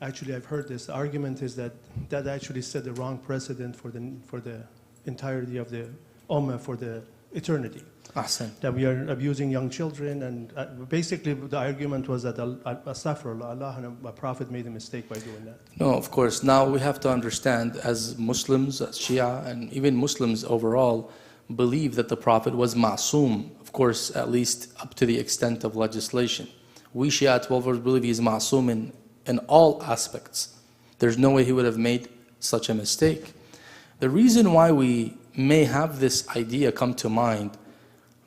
actually I've heard this, the argument is that that actually set the wrong precedent for the entirety of the Ummah for the eternity. Ahsan. That we are abusing young children, and basically the argument was that Allah and a Prophet made a mistake by doing that. No, of course. Now we have to understand, as Muslims, as Shia, and even Muslims overall, believe that the Prophet was ma'soom, of course, at least up to the extent of legislation. We Shia 12ers believe he is ma'soom in all aspects. There's no way he would have made such a mistake. The reason why we may have this idea come to mind,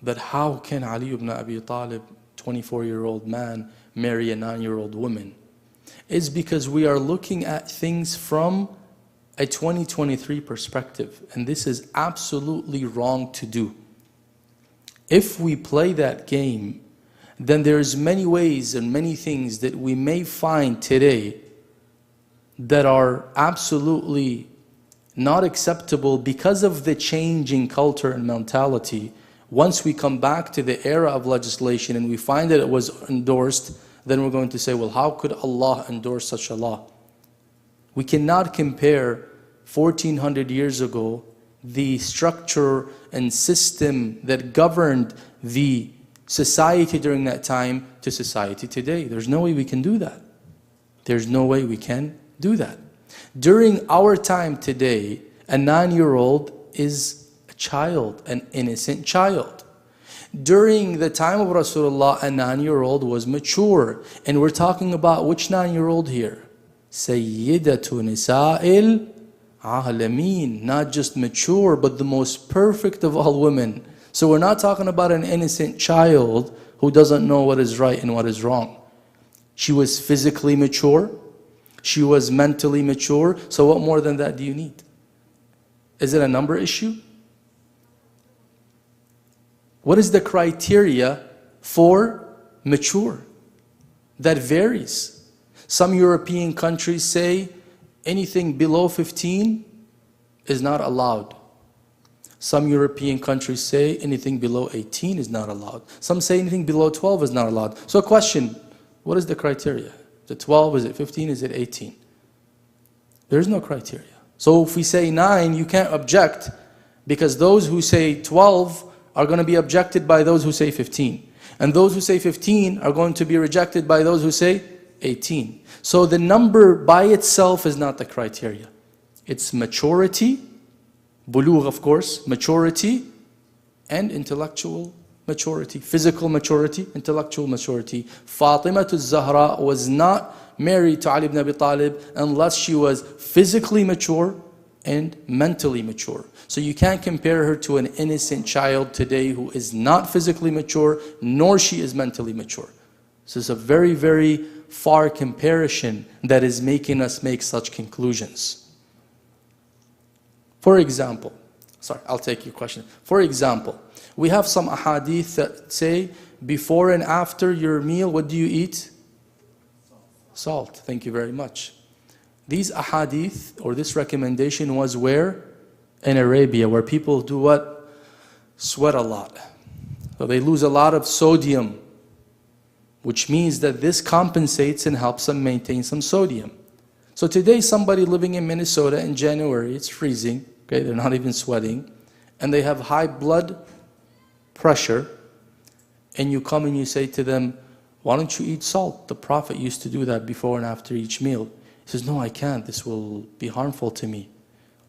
that how can Ali ibn Abi Talib, 24-year-old man, marry a 9-year-old woman, is because we are looking at things from a 2023 perspective, and this is absolutely wrong to do. If we play that game, then there's many ways and many things that we may find today that are absolutely not acceptable because of the changing culture and mentality. Once we come back to the era of legislation and we find that it was endorsed, then we're going to say, well, how could Allah endorse such a law? We cannot compare 1400 years ago the structure and system that governed the society during that time to society today. There's no way we can do that. There's no way we can do that. During our time today, a 9-year-old is a child, an innocent child. During the time of Rasulullah, a 9-year-old was mature. And we're talking about which 9-year-old here? Sayyidatu Nisa'il Alameen. Not just mature, but the most perfect of all women. So we're not talking about an innocent child who doesn't know what is right and what is wrong. She was physically mature. She was mentally mature. So what more than that do you need? Is it a number issue? What is the criteria for mature? That varies. Some European countries say anything below 15 is not allowed. Some European countries say anything below 18 is not allowed. Some say anything below 12 is not allowed. So question, what is the criteria? Is it 12, is it 15, is it 18? There is no criteria. So if we say 9, you can't object, because those who say 12 are going to be objected by those who say 15. And those who say 15 are going to be rejected by those who say 18. So the number by itself is not the criteria. It's maturity, bulugh of course, maturity, and intellectual maturity, physical maturity, intellectual maturity. Fatima Zahra was not married to Ali ibn Abi Talib unless she was physically mature and mentally mature. So you can't compare her to an innocent child today who is not physically mature, nor she is mentally mature. So it's a very, very far comparison that is making us make such conclusions. For example, sorry, I'll take your question. For example, we have some ahadith that say, before and after your meal, what do you eat? Salt. Thank you very much. These ahadith, or this recommendation, was where? In Arabia, where people do what? Sweat a lot. So they lose a lot of sodium, which means that this compensates and helps them maintain some sodium. So today, somebody living in Minnesota in January, it's freezing, okay, they're not even sweating, and they have high blood pressure, and you come and you say to them, why don't you eat salt? The Prophet used to do that before and after each meal. He says, no, I can't. This will be harmful to me.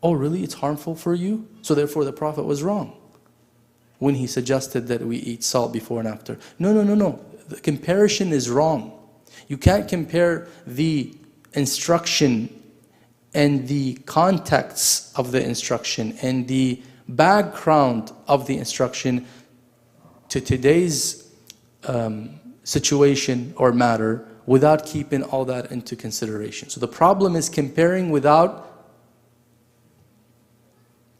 Oh, really? It's harmful for you? So therefore the Prophet was wrong when he suggested that we eat salt before and after. No, no, no, no. The comparison is wrong. You can't compare the instruction and the context of the instruction and the background of the instruction to today's situation or matter without keeping all that into consideration. So the problem is comparing without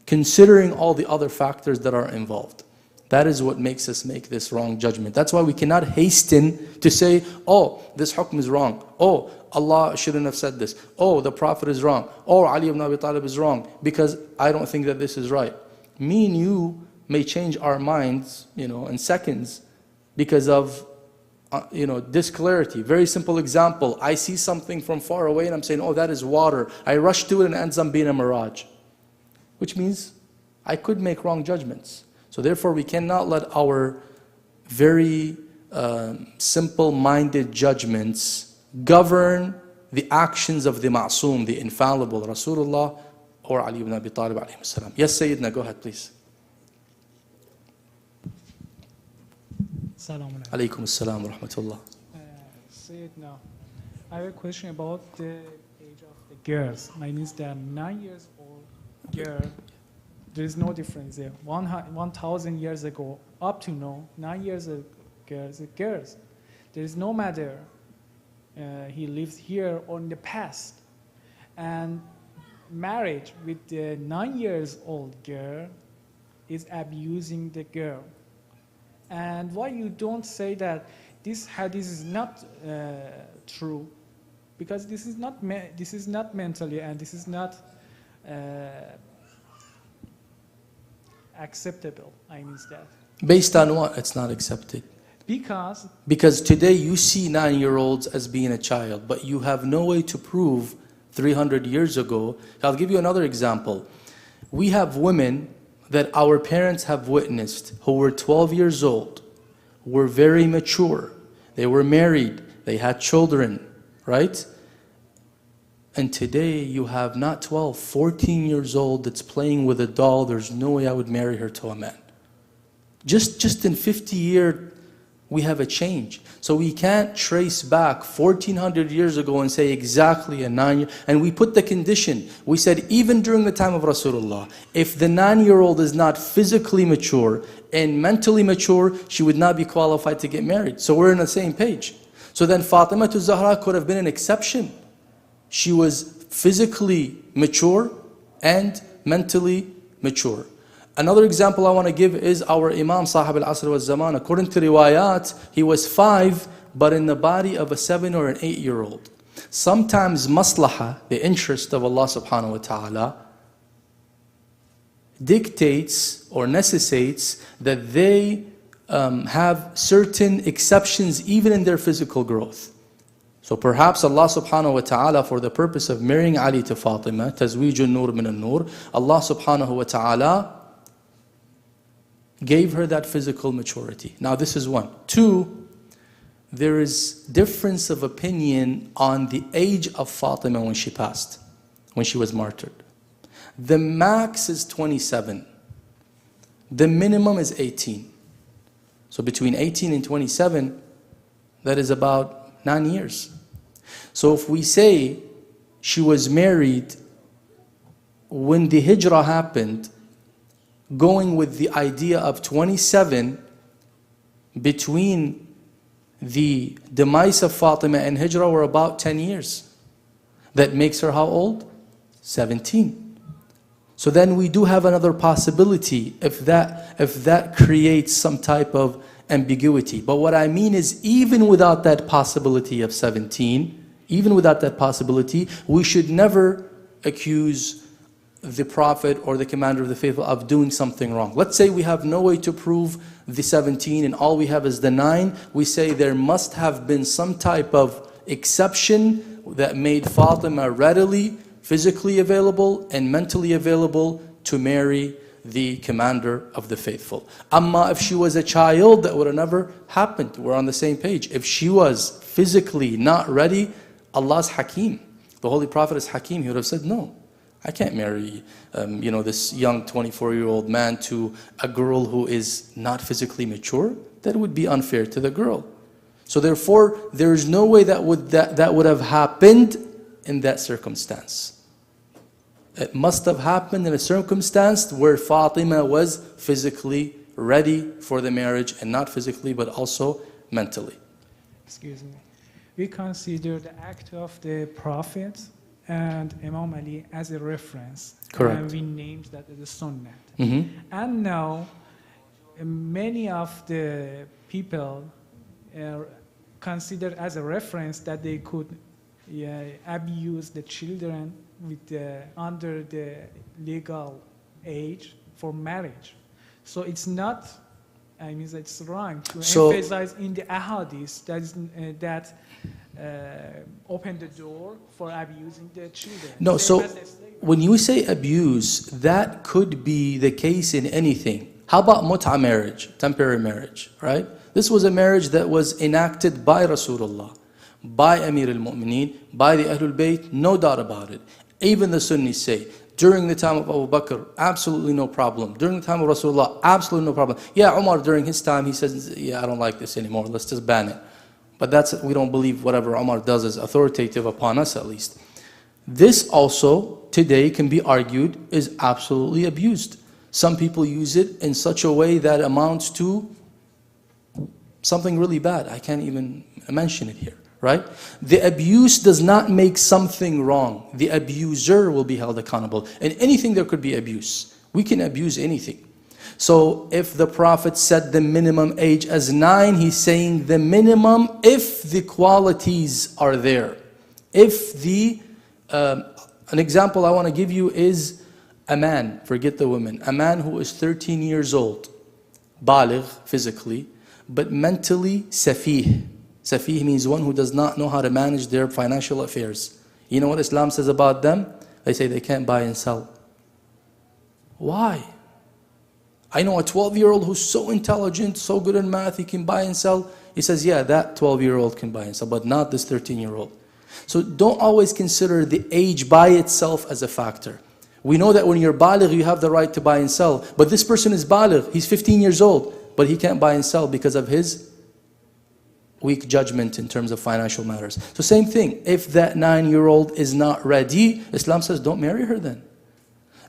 considering all the other factors that are involved. That is what makes us make this wrong judgment. That's why we cannot hasten to say, oh, this hukm is wrong. Oh, Allah shouldn't have said this. Oh, the Prophet is wrong. Oh, Ali ibn Abi Talib is wrong because I don't think that this is right. Me and you may change our minds, in seconds because of, disclarity. Very simple example. I see something from far away and I'm saying, oh, that is water. I rush to it and it ends up being a mirage. Which means I could make wrong judgments. So therefore we cannot let our very simple-minded judgments govern the actions of the ma'soom, the infallible Rasulullah or Ali ibn Abi Talib alayhi salam. Yes, Sayyidina, go ahead please. Assalamu Alaykum as-salam wa rahmatullah. Sayyidina, I have a question about the age of the girls. Mine is the 9 years old girl. There is no difference there. 1,000 years ago, up to now, 9 years ago, girls. There is no matter he lives here or in the past. And marriage with the 9 years old girl is abusing the girl. And why you don't say that this hadith is not true? Because this is not mentally and this is not acceptable. I mean that. Based on what it's not accepted? Because today you see 9-year-olds as being a child, but you have no way to prove 300 years ago. I'll give you another example. We have women that our parents have witnessed who were 12 years old, were very mature, they were married, they had children, right? And today you have not 12, 14 years old that's playing with a doll. There's no way I would marry her to a man. Just in 50 years, we have a change. So we can't trace back 1400 years ago and say exactly a 9-year. And we put the condition. We said even during the time of Rasulullah, if the 9-year-old is not physically mature and mentally mature, she would not be qualified to get married. So we're on the same page. So then Fatima Zahra could have been an exception. She was physically mature and mentally mature. Another example I want to give is our Imam Sahib al-Asr wal-Zaman. According to riwayat, he was 5, but in the body of a 7 or an 8-year-old. Sometimes maslaha, the interest of Allah subhanahu wa ta'ala, dictates or necessitates that they have certain exceptions even in their physical growth. So perhaps Allah subhanahu wa ta'ala, for the purpose of marrying Ali to Fatima, tazwijun nur min al-nur, Allah subhanahu wa ta'ala gave her that physical maturity. Now this is one. 2, there is difference of opinion on the age of Fatima when she passed, when she was martyred. The max is 27. The minimum is 18. So between 18 and 27, that is about 9 years. So if we say she was married when the hijrah happened, going with the idea of 27, between the demise of Fatima and hijrah were about 10 years. That makes her how old? 17. So then we do have another possibility if that creates some type of ambiguity. But what I mean is, even without that possibility of 17, even without that possibility, we should never accuse the Prophet or the Commander of the Faithful of doing something wrong. Let's say we have no way to prove the 17 and all we have is the 9. We say there must have been some type of exception that made Fatima readily, physically available and mentally available to marry the Commander of the Faithful. Amma, if she was a child, that would have never happened. We're on the same page. If she was physically not ready, Allah's Hakim. The Holy Prophet is Hakim. He would have said, no, I can't marry this young 24-year-old man to a girl who is not physically mature. That would be unfair to the girl. So therefore, there is no way that would have happened in that circumstance. It must have happened in a circumstance where Fatima was physically ready for the marriage, and not physically but also mentally. Excuse me. We consider the act of the Prophet and Imam Ali as a reference. Correct. And we named that as a sunnah. Mm-hmm. And now, many of the people consider as a reference that they could abuse the children with under the legal age for marriage. So it's not, it's wrong to emphasize in the ahadith that open the door for abusing the children. No, so when you say abuse, that could be the case in anything. How about mut'a marriage, temporary marriage, right? This was a marriage that was enacted by Rasulullah, by Amir al-Mu'mineen, by the Ahlul Bayt, no doubt about it. Even the Sunnis say, during the time of Abu Bakr, absolutely no problem. During the time of Rasulullah, absolutely no problem. Yeah, Umar during his time, he says, yeah, I don't like this anymore, let's just ban it. But we don't believe whatever Umar does is authoritative upon us, at least. This also, today, can be argued, is absolutely abused. Some people use it in such a way that amounts to something really bad. I can't even mention it here, right? The abuse does not make something wrong. The abuser will be held accountable. In anything there could be abuse. We can abuse anything. So if the Prophet set the minimum age as 9, he's saying the minimum if the qualities are there. If an example I want to give you is a man, forget the women, a man who is 13 years old, baligh physically, but mentally safih. Safih means one who does not know how to manage their financial affairs. You know what Islam says about them? They say they can't buy and sell. Why? I know a 12-year-old who's so intelligent, so good in math, he can buy and sell. He says, yeah, that 12-year-old can buy and sell, but not this 13-year-old. So don't always consider the age by itself as a factor. We know that when you're baligh, you have the right to buy and sell. But this person is baligh, he's 15 years old, but he can't buy and sell because of his weak judgment in terms of financial matters. So same thing, if that 9-year-old is not ready, Islam says don't marry her then.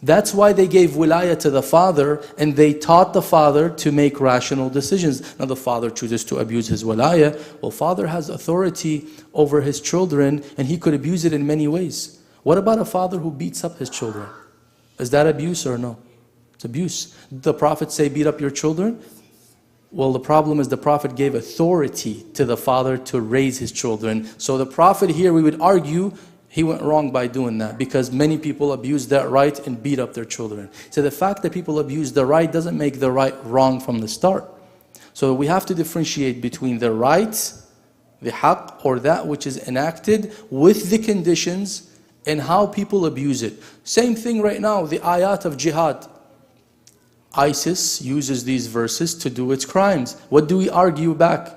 That's why they gave wilayah to the father, and they taught the father to make rational decisions. Now the father chooses to abuse his wilayah. Well, father has authority over his children, and he could abuse it in many ways. What about a father who beats up his children? Is that abuse or no? It's abuse. Did the Prophet say beat up your children? Well, the problem is the Prophet gave authority to the father to raise his children. So the Prophet here, we would argue, he went wrong by doing that, because many people abuse that right and beat up their children. So the fact that people abuse the right doesn't make the right wrong from the start. So we have to differentiate between the right, the haqq, or that which is enacted with the conditions and how people abuse it. Same thing right now, the ayat of jihad. ISIS uses these verses to do its crimes. What do we argue back?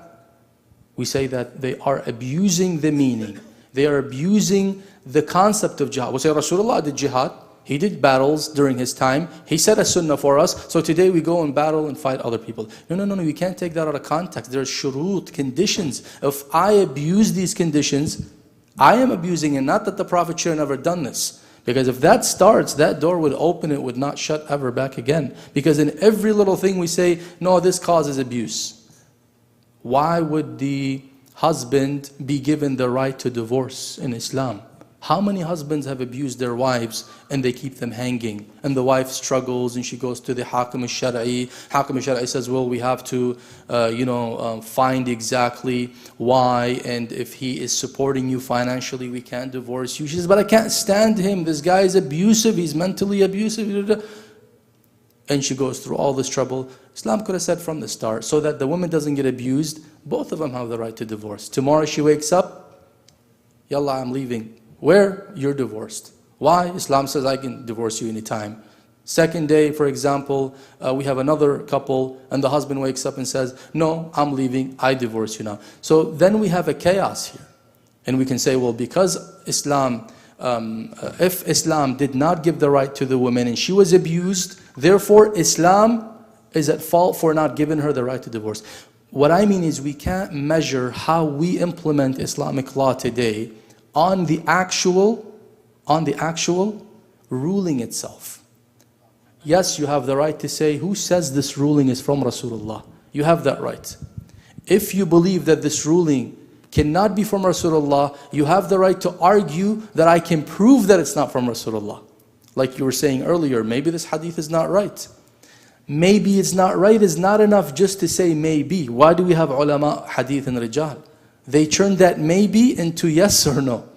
We say that they are abusing the meaning. They are abusing the concept of jihad. We say Rasulullah did jihad. He did battles during his time. He set a sunnah for us. So today we go and battle and fight other people. No. You can't take that out of context. There are shurut, conditions. If I abuse these conditions, I am abusing it. Not that the Prophet should have never done this. Because if that starts, that door would open, it would not shut ever back again. Because in every little thing we say, no, this causes abuse. Why would the husband be given the right to divorce in Islam? How many husbands have abused their wives and they keep them hanging? And the wife struggles and she goes to the Hakim al-Shar'i. Hakim al-Shar'i says, well, we have to find exactly why, and if he is supporting you financially, we can't divorce you. She says, but I can't stand him. This guy is abusive. He's mentally abusive. And she goes through all this trouble. Islam could have said from the start, so that the woman doesn't get abused, both of them have the right to divorce. Tomorrow she wakes up, Yallah, I'm leaving. Where? You're divorced. Why? Islam says I can divorce you anytime. Second day, for example, we have another couple and the husband wakes up and says, no, I'm leaving, I divorce you now. So then we have a chaos here. And we can say, well, because Islam, if Islam did not give the right to the woman and she was abused, therefore Islam is at fault for not giving her the right to divorce. What I mean is we can't measure how we implement Islamic law today on the actual ruling itself. Yes, you have the right to say, who says this ruling is from Rasulullah? You have that right. If you believe that this ruling cannot be from Rasulullah, you have the right to argue that I can prove that it's not from Rasulullah. Like you were saying earlier, maybe this hadith is not right. Maybe it's not right is not enough just to say maybe. Why do we have ulama, hadith and rijal? They turn that maybe into yes or no.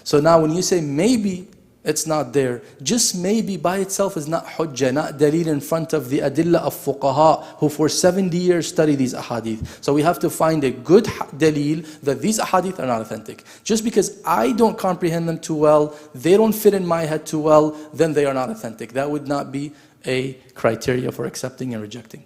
So now when you say maybe it's not there, just maybe by itself is not hujjah, not dalil in front of the adillah of fuqaha who for 70 years study these ahadith. So we have to find a good dalil that these ahadith are not authentic. Just because I don't comprehend them too well, they don't fit in my head too well, then they are not authentic. That would not be a criteria for accepting and rejecting.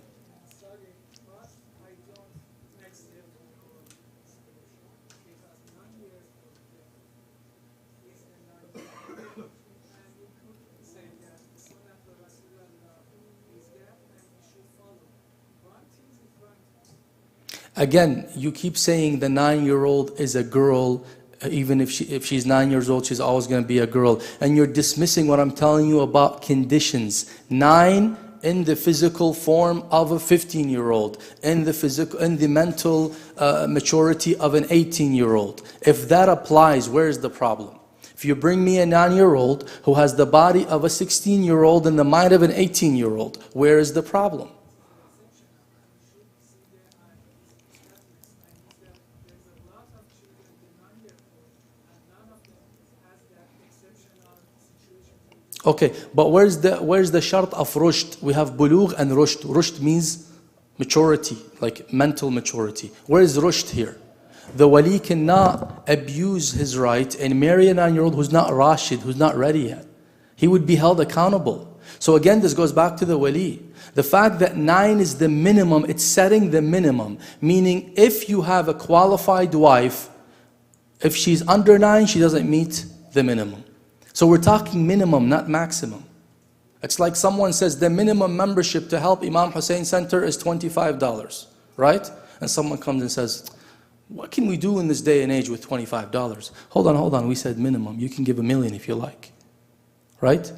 Again, you keep saying the 9-year-old is a girl. Even if she's 9 years old, she's always going to be a girl. And you're dismissing what I'm telling you about conditions. 9 in the physical form of a 15-year-old, in the mental maturity of an 18-year-old. If that applies, where's the problem? If you bring me a 9-year-old who has the body of a 16-year-old and the mind of an 18-year-old, where is the problem? Okay, but where's the shart of rushd? We have bulugh and rushd. Rushd means maturity, like mental maturity. Where is rushd here? The wali cannot abuse his right and marry a 9-year-old who's not rashid, who's not ready yet. He would be held accountable. So again, this goes back to the wali. The fact that 9 is the minimum, it's setting the minimum. Meaning, if you have a qualified wife, if she's under 9, she doesn't meet the minimum. So we're talking minimum, not maximum. It's like someone says the minimum membership to help Imam Hussein Center is $25, right? And someone comes and says, what can we do in this day and age with $25? Hold on, we said minimum. You can give $1 million if you like, right?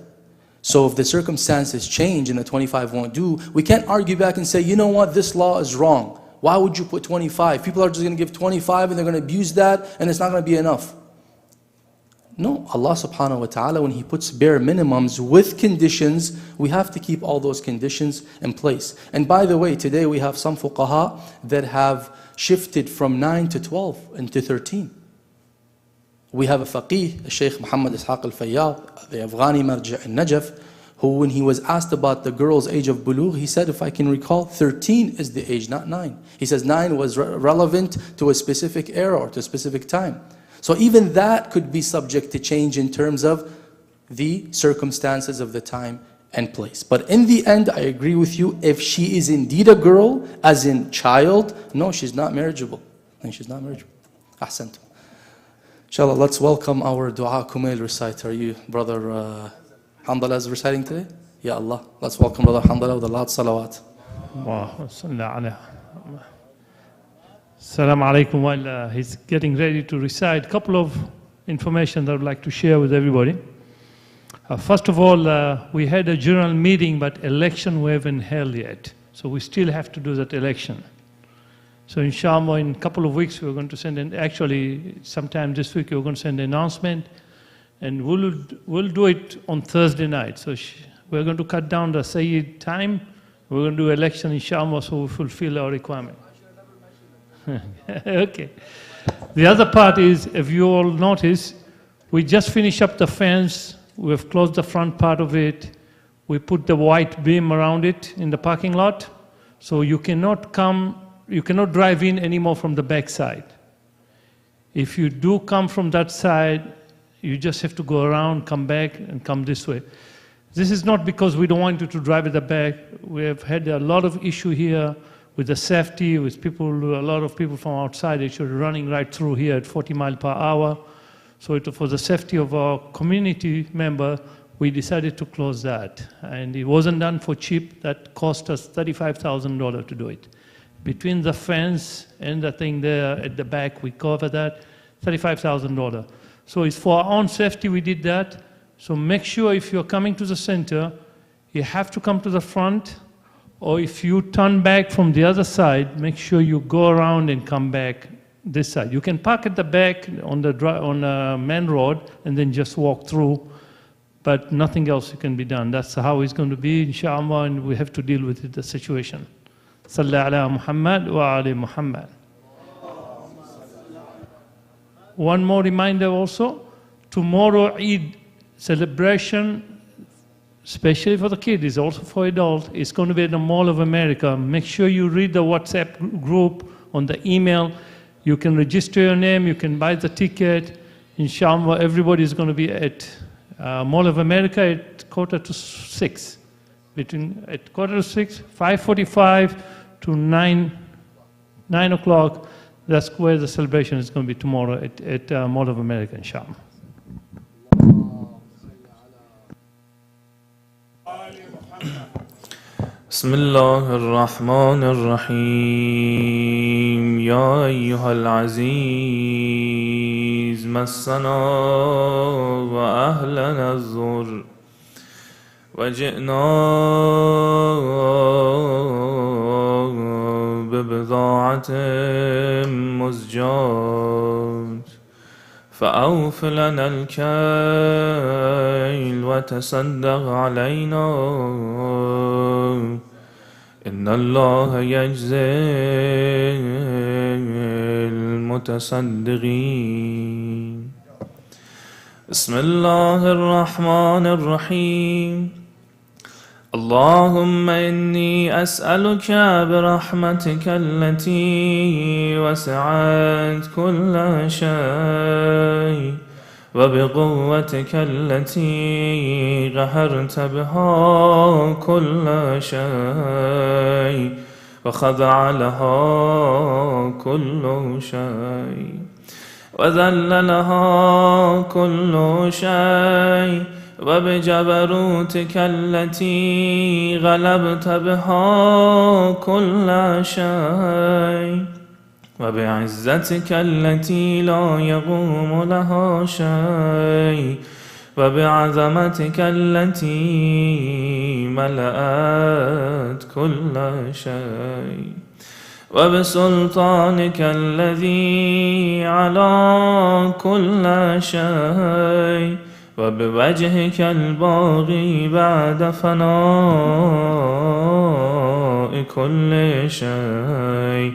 So if the circumstances change and the 25 won't do, we can't argue back and say, you know what, this law is wrong. Why would you put 25? People are just going to give 25 and they're going to abuse that and it's not going to be enough. No, Allah subhanahu wa ta'ala, when He puts bare minimums with conditions, we have to keep all those conditions in place. And by the way, today we have some fuqaha that have shifted from 9 to 12 and to 13. We have a faqih, Shaykh Muhammad Ishaq al-Fayyad, the Afghani marja' in Najaf, who when he was asked about the girl's age of bulugh, he said, if I can recall, 13 is the age, not 9. He says 9 was relevant to a specific era or to a specific time. So even that could be subject to change in terms of the circumstances of the time and place. But in the end, I agree with you, if she is indeed a girl, as in child, no, she's not marriageable. And she's not marriageable. Ahsantum. Inshallah, let's welcome our Dua Kumail reciter, you, brother Hamdallah is reciting today? Ya Allah. Let's welcome Brother Hamdallah with a loud salawat. Assalamu alaikum. While he's getting ready to recite, a couple of information that I would like to share with everybody. First of all, we had a general meeting, but election we haven't held yet. So we still have to do that election. So inshallah, in a couple of weeks, we're going to send actually sometime this week, we're going to send an announcement, and we'll do it on Thursday night. So we're going to cut down the Sayyid time. We're going to do election inshallah, so we fulfill our requirement. Okay. The other part is, if you all notice, we just finished up the fence. We've closed the front part of it. We put the white beam around it in the parking lot. So you cannot drive in anymore from the back side. If you do come from that side, you just have to go around, come back, and come this way. This is not because we don't want you to drive at the back. We have had a lot of issue here with the safety, with people, a lot of people from outside actually running right through here at 40 miles per hour. So for the safety of our community member, we decided to close that. And it wasn't done for cheap. That cost us $35,000 to do it. Between the fence and the thing there at the back, we cover that, $35,000. So it's for our own safety we did that. So make sure if you're coming to the center, you have to come to the front, or if you turn back from the other side, make sure you go around and come back this side. You can park at the back on the main road and then just walk through, but nothing else can be done. That's how it's going to be, inshallah, and we have to deal with the situation. Sallallahu ala Muhammad wa ali Muhammad. One more reminder also, tomorrow Eid celebration, especially for the kids, also for adults, it's going to be at the Mall of America. Make sure you read the WhatsApp group on the email. You can register your name, you can buy the ticket. Inshallah, everybody is going to be at Mall of America at 5:45 at 5:45 5:45 to 9 o'clock. That's where the celebration is going to be tomorrow at Mall of America, inshallah. بسم الله الرحمن الرحيم يا أيها العزيز مسنا وأهلنا الضر وجئنا ببضاعة مزجاة فأوف لنا الكيل وتصدق علينا إن الله يجزي المتصدقين بسم الله الرحمن الرحيم اللهم إني أسألك برحمتك التي وسعت كل شيء وبقوتك التي قهرت بها كل شيء وخضع لها كل شيء وذل لها كل شيء وبجبروتك التي غلبت بها كل شيء وبعزتك التي لا يقوم لها شيء وبعظمتك التي ملأت كل شيء وبسلطانك الذي على كل شيء وبوجهك الباغي بعد فناء كل شيء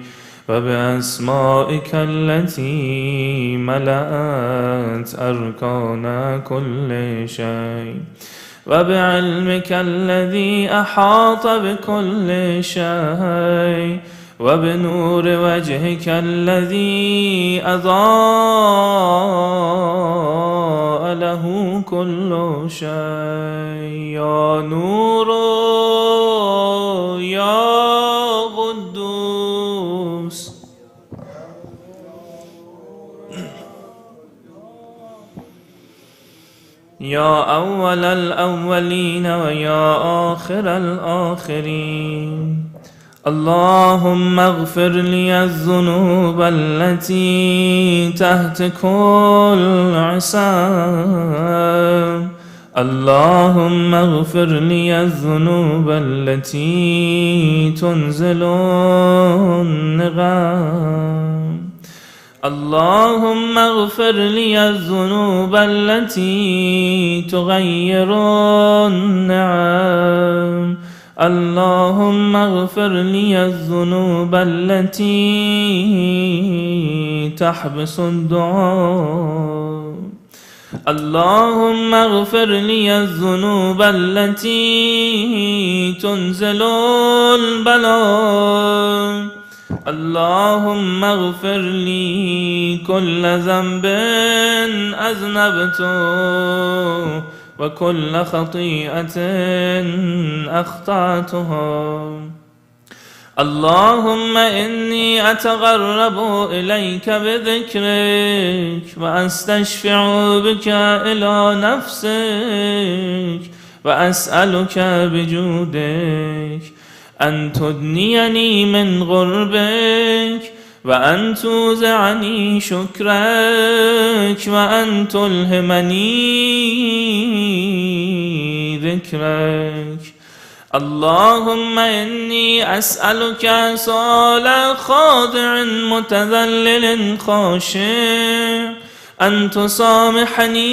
وبأسمائك التي ملأت أركان كل شيء وبعلمك الذي أحاط بكل شيء وبنور وجهك الذي أضاء له كل شيء يا نور يا قدوس يا أول الأولين ويا آخر الآخرين. اللهم اغفر لي الذنوب التي تهتك العصام. اللهم اغفر لي الذنوب التي تنزل النغام. اللهم اغفر لي الذنوب التي تغير النعم. اللهم اغفر لي الذنوب التي تحبس الدعاء. اللهم اغفر لي الذنوب التي تنزل البلاء. اللهم اغفر لي كل ذنب أذنبته وكل خطيئة أخطأتها. اللهم إني أتغرب إليك بذكرك وأستشفع بك إلى نفسك وأسألك بجودك أن تدنيني من غربك وأن توزعني شكرك وأن تلهمني ذكرك. اللهم إني أسألك سؤال خاضع متذلل خاشع أن تسامحني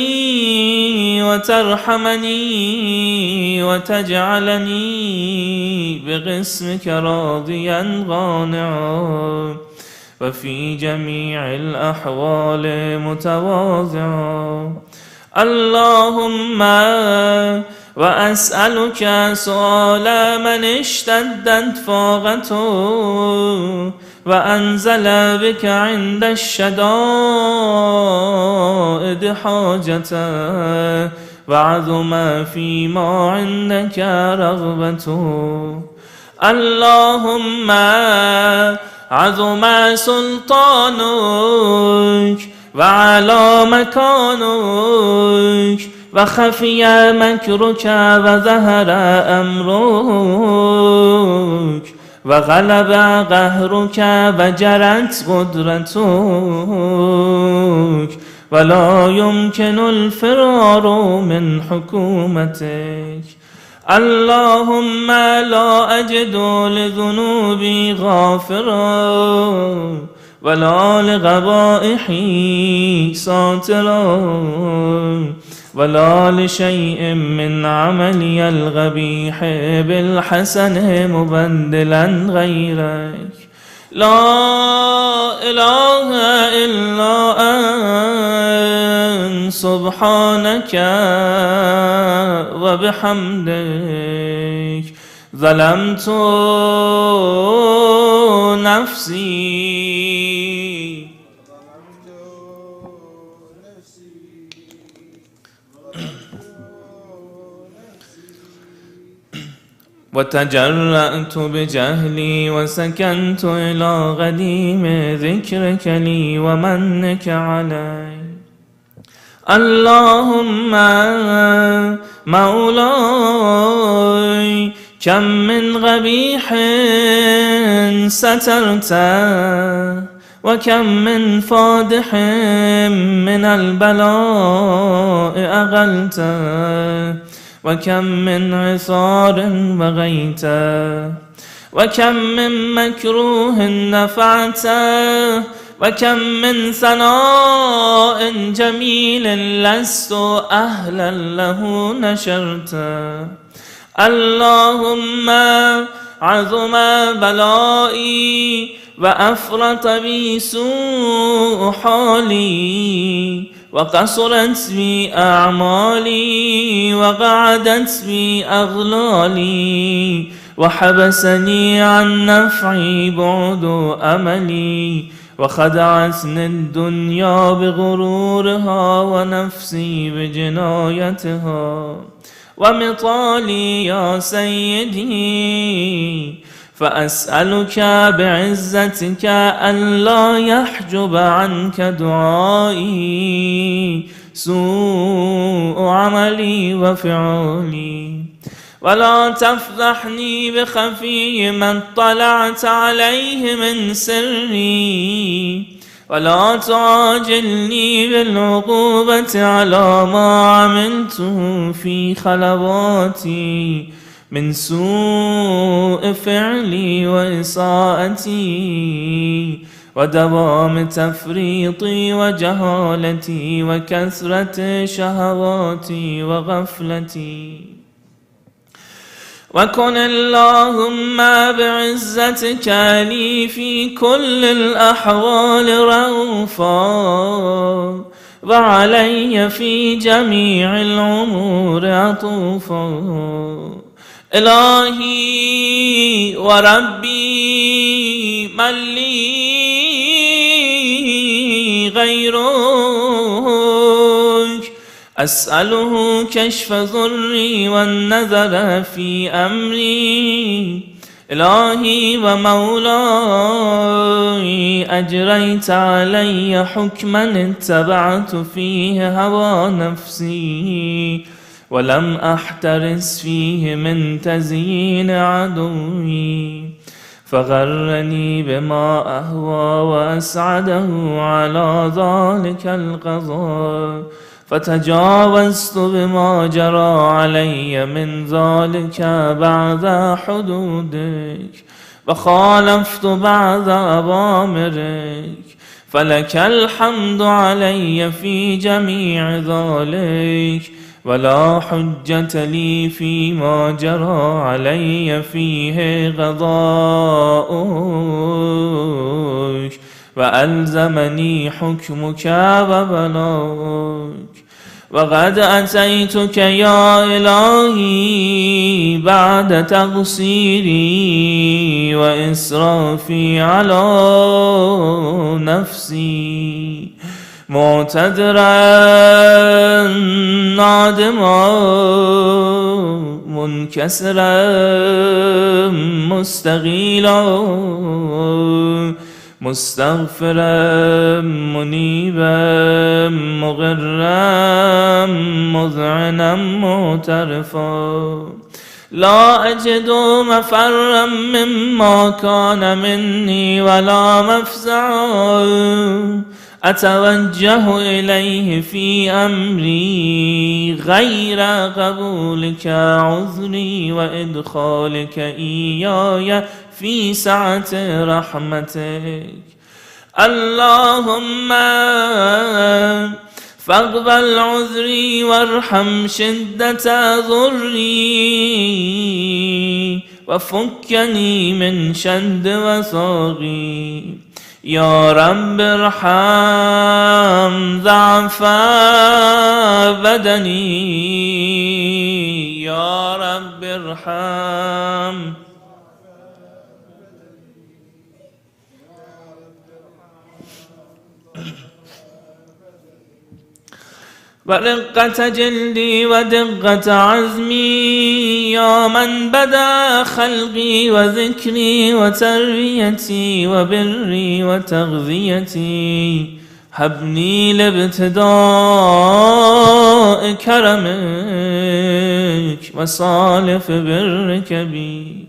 وترحمني وتجعلني بقسمك راضيا قانعا وفي جميع الأحوال متواضعا. اللهم وأسألك سؤال من اشتدت فاقته وأنزل بك عند الشدائد حاجته وعظم فيما عندك رغبته. اللهم عظم سلطانك وعلى مكانك وخفي مكرك وظهر أمرك وغلب قهرك وجرت قدرتك ولا يمكن الفرار من حكومتك. اللهم لا أجد لذنوبي غافرا ولا لقبائحي ساترا ولا لشيء من عملي القبيح بالحسن مبدلا غيرك. لا إله إلا أنت سبحانك وبحمدك ظلمت نفسي وتجرأت بجهلي وسكنت إلى قديم ذكرك لي ومنك علي. اللهم مولاي كم من قبيح سترته وكم من فادح من البلاء أغلته وكم من عثار بغيته وكم من مكروه نفعته وكم من ثناء جميل لست أهلا له نشرته. اللهم عظم بلائي وأفرط بي سوء حالي وقصرت بي أعمالي وقعدت بي أغلالي وحبسني عن نفعي بعد أملي وخدعتني الدنيا بغرورها ونفسي بجنايتها. ومطالي يا سيدي فأسألك بعزتك ألا يحجب عنك دعائي سوء عملي وفعلي ولا تفضحني بخفي من طلعت عليه من سري ولا تعاجلني بالعقوبة على ما عملته في خلواتي من سوء فعلي وإساءتي ودوام تفريطي وجهالتي وكثرة شهواتي وغفلتي وكن اللهم بعزتك لي في كل الأحوال رؤوفا وعلي في جميع الأمور عطوفا إلهي وربي من لي غيرك أسأله كشف ضري والنذر في أمري إلهي ومولاي أجريت علي حكما اتبعت فيه هوى نفسي ولم أحترس فيه من تزيين عدوي فغرني بما أهوى وأسعده على ذلك القضاء فتجاوزت بما جرى علي من ذلك بعد حدودك وخالفت بعد أوامرك فلك الحمد علي في جميع ذلك ولا حجة لي فيما جرى علي فيه قضاؤك وألزمني حكمك وبلاغك وقد أتيتك يا إلهي بعد تقصيري وإسرافي على نفسي معتذرا نادما منكسرا مستغيلا مستغفرا منيبا مغرا مذعنا معترفا لا أجد مفرا مما كان مني ولا مفزعا أتوجه إليه في أمري غير قبولك عذري وإدخالك إياي في سعة رحمتك اللهم فاقبل عذري وارحم شدة ضري وفكني من شد وثاقي يا رب ارحم ضعف بدني يا رب ارحم ورقة جلدي ودقة عزمي يا من بدا خلقي وذكري وتربيتي وبري وتغذيتي هبني لابتداء كرمك وصالف برك بي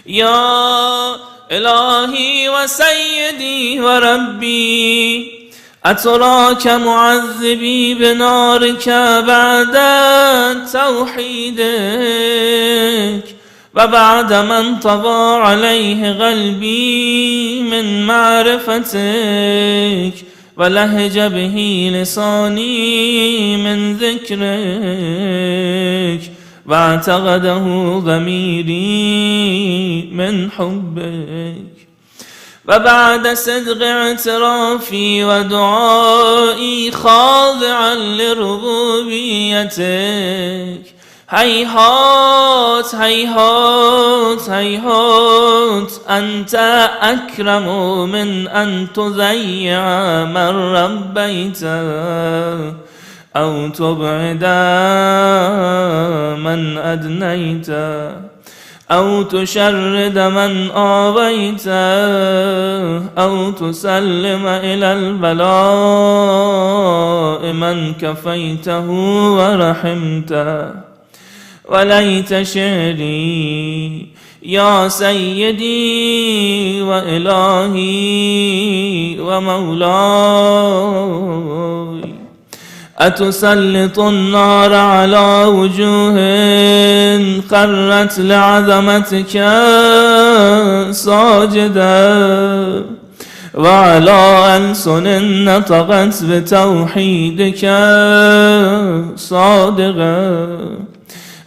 يا إلهي وسيدي وربي أتراك معذبي بنارك بعد توحيدك وبعد من طغى عليه قلبي من معرفتك ولهج به لساني من ذكرك واعتقده ضميري من حبك وبعد صدق اعترافي ودعائي خاضعا لربوبيتك هيهات هيهات هيهات أنت أكرم من أن تضيع من ربيته أو تبعد من أدنيته أو تشرد من آويته أو تسلم إلى البلاء من كفيته ورحمته. وليت شعري يا سيدي وإلهي ومولاي، أتسلط النار على وجوه خرت لعظمتك ساجدة، وعلى ألسن نطقت بتوحيدك صادقة،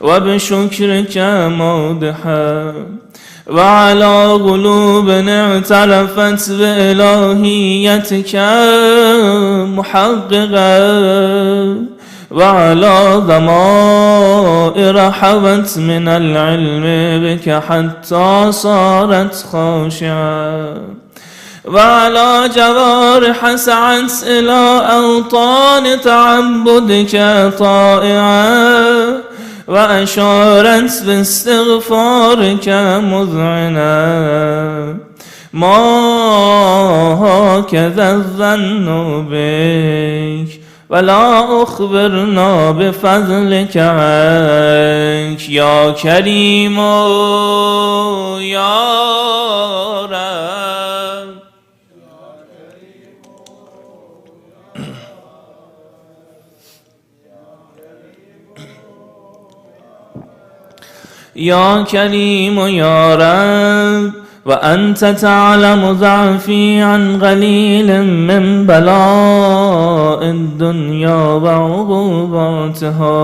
وبشكرك مودحة، وعلى قلوب اعترفت بإلهيتك محققة، وعلى ضمائر حوت من العلم بك حتى صارت خاشعة، وعلى جوارح سعت إلى أوطان تعبدك طائعة، وأشارت باستغفارك مذعنة. ما هكذا الظن بك، ولا أخبرنا بفضلك عنك يا كريم يا رب. يا كريم يا رب، وأنت تعلم ضعفي عن قليل من بلاء الدنيا وعقوباتها،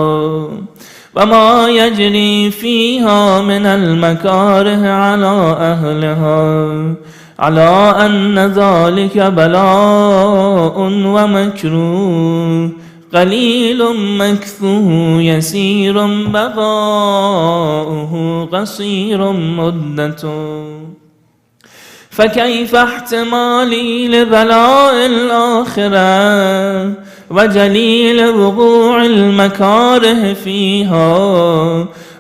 وما يجري فيها من المكاره على أهلها، على أن ذلك بلاء ومكروه قليل مكثه يسير بقاؤه قصير مدته. فكيف احتمالي لبلاء الآخرة وجليل وقوع المكاره فيها،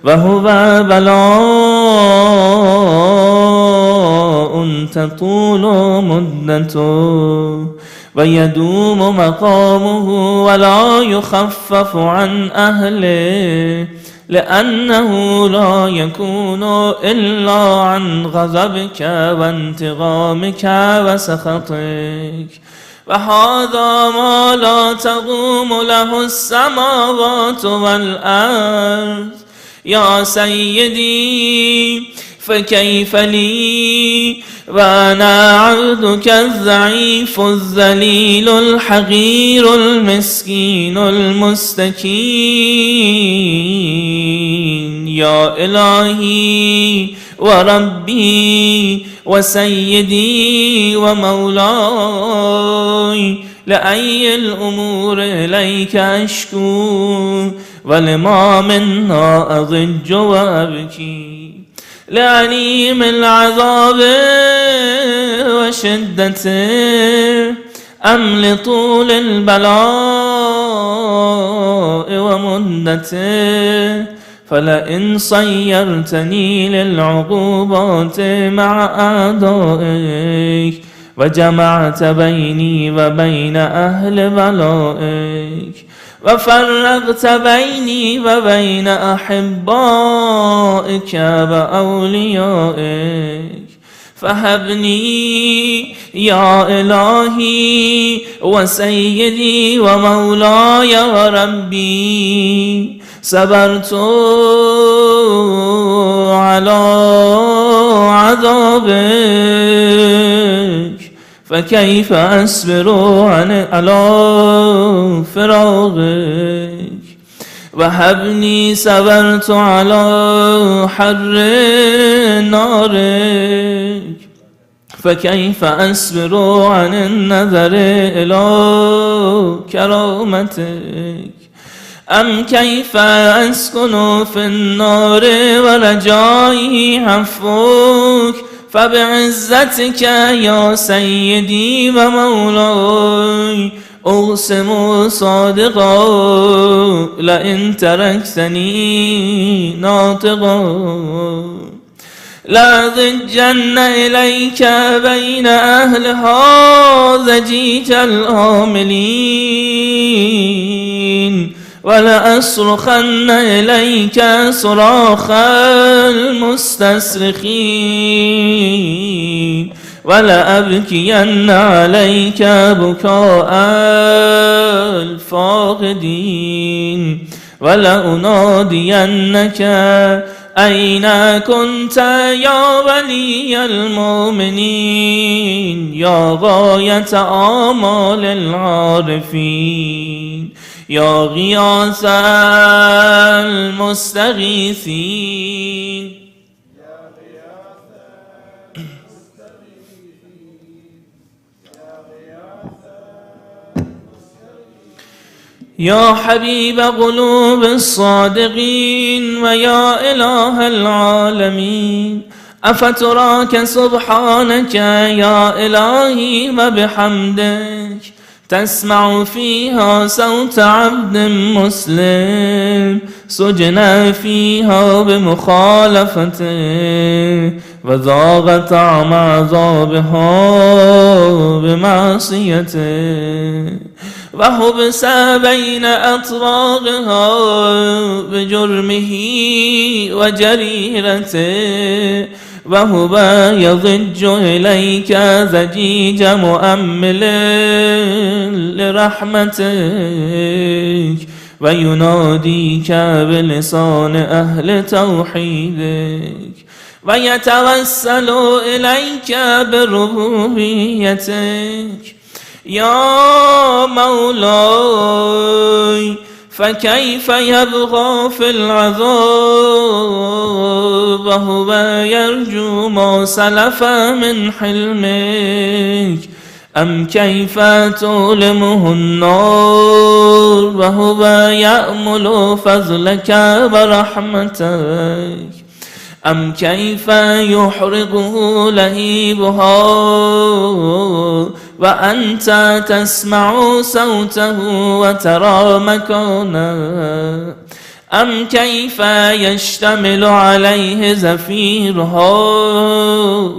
وهو بلاء تطول مدته ويدوم مقامه ولا يخفف عن أهله، لأنه لا يكون إلا عن غضبك وانتقامك وسخطك. وهذا ما لا تقوم له السماوات والأرض يا سيدي، فكيف لي وأنا عبدك الضعيف الذليل الحقير المسكين المستكين. يا إلهي وربي وسيدي ومولاي، لأي الأمور إليك أشكو، ولما منا أضج وأبكي، لعليم العذاب وشدته أم لطول البلاء ومدته. فلئن صيرتني للعقوبات مع أعدائك وجمعت بيني وبين أهل بلائك وفرقت بيني وبين أحبائك وأوليائك، فهبني يا إلهي وسيدي ومولاي وربي. صبرت على عذابك، فكيف أصبر على فراقك. وهبني صبرت على حر نارك، فكيف أصبر عن النظر إلى كرامتك. أم كيف أسكن في النار ورجائي عفوك، فبعزتك يا سيدي ومولاي أقسم صادقا لئن تركتني ناطقا. لا ضجن إليك بين أهلها ضجيج الآملين ولأصرخن إليك صراخ المستصرخين ولأبكين عليك بكاء الفاقدين ولأنادينك أين كنت يا ولي المؤمنين يا غاية آمال العارفين يا غياث المستغيثين يا حبيب قلوب الصادقين ويا إله العالمين أفتراك سبحانك يا إلهي وبحمدك تسمع فيها صوت عبد مسلم سجن فيها بمخالفته وذاق طعم عذابها بمعصيته وحبس بين أطراقها بجرمه وجريرته وهو يضج إليك ضجيج مؤمل لرحمتك ويناديك بلسان أهل توحيدك ويتوسل إليك بربوبيتك يا مولاي فكيف يبغى في العذاب وهو يرجو ما سلف من حلمك أم كيف تؤلمه النار وهو يأمل فضلك ورحمتك أم كيف يحرقه لهيبها وأنت تسمع صوته وترى مكانه أم كيف يشتمل عليه زفيرها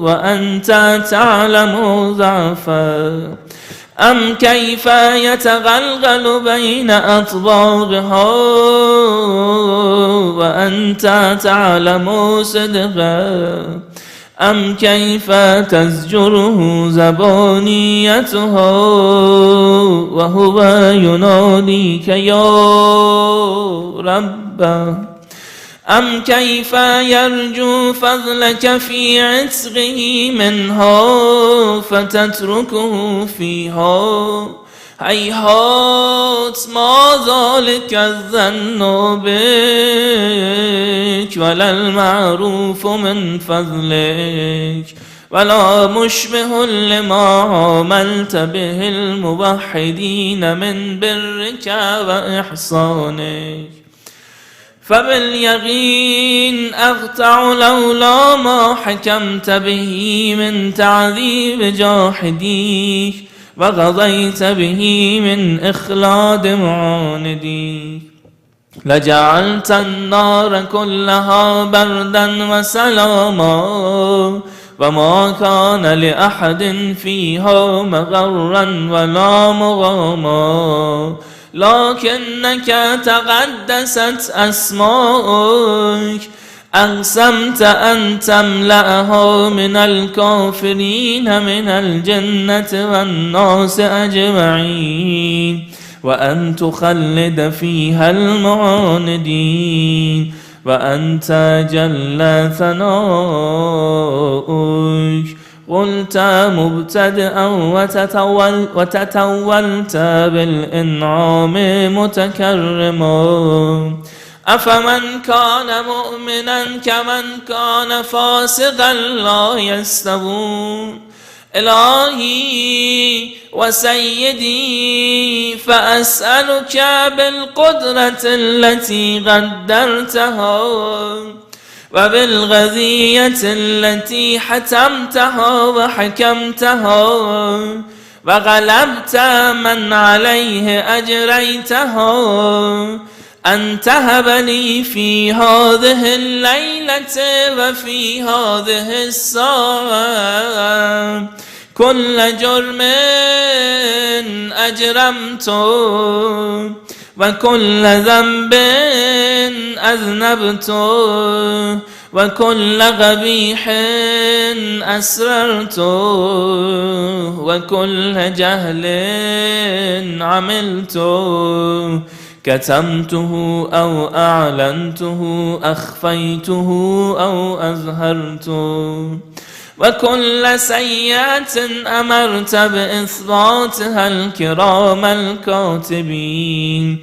وأنت تعلم ضعفه أم كيف يتغلغل بين أطباقها وأنت تعلم صدقه أم كيف تزجره زبانيتها وهو يناديك يا ربه أم كيف يرجو فضلك في عتقه منها فتتركه فيها هيهات ما ذلك الظن بك ولا المعروف من فضلك ولا مشبه لما عاملت به الموحدين من برك وإحسانك فباليقين أقطع لولا ما حكمت به من تعذيب جاحديك وقضيت به من إخلاد معانديك لجعلت النار كلها بردا وسلاما وما كان لأحد فيها مغرا ولا مغاما لكنك تقدست أسماؤك أقسمت أن تملأها من الكافرين من الجنة والناس أجمعين وأن تخلد فيها المعاندين وأنت جل ثناؤك قلت مبتدئا وتتولت بالإنعام متكرما أفمن كان مؤمنا كمن كان فاسقا لا يستوون إلهي وسيدي فأسألك بالقدرة التي قدرتها وبالغذية التي حتمتها وحكمتها وغلبت من عليه أجريتها أن تهب لي في هذه الليلة وفي هذه الساعة كل جرم أجرمته وكل ذنب أذنبته وكل قبيح أسررته وكل جهل عملته كتمته أو أعلنته أخفيته أو أظهرته وكل سيئة أمرت بإثباتها الكرام الكاتبين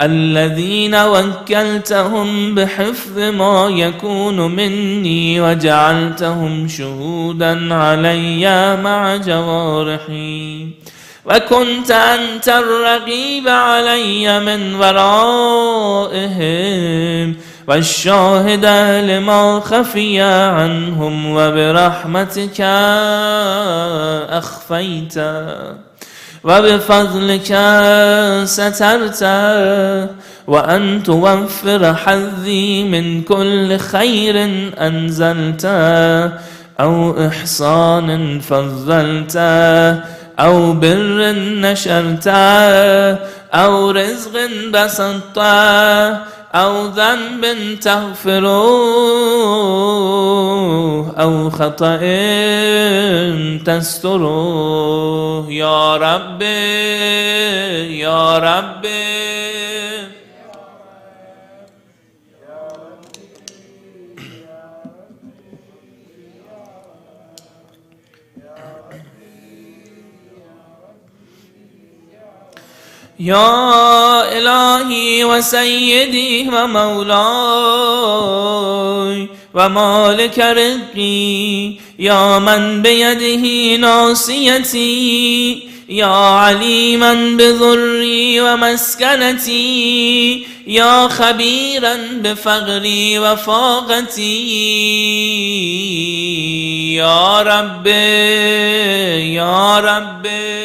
الذين وكلتهم بحفظ ما يكون مني وجعلتهم شهودا علي مع جوارحي وكنت أنت الرقيب علي من ورائهم والشاهد لما خفي عنهم وبرحمتك أخفيت وبفضلك سترت وأن توفر حظي من كل خير أنزلت أو إحسان فضلت أو بر نشرت أو رزق بسطت أو ذنب تغفره أو خطأ تستره يا ربي يا ربي يا إلهي وسيدي ومولاي ومالك رزقي يا من بيده ناصيتي يا عليما بضري ومسكنتي يا خبيرا بفقري وفاقتي يا ربي يا ربي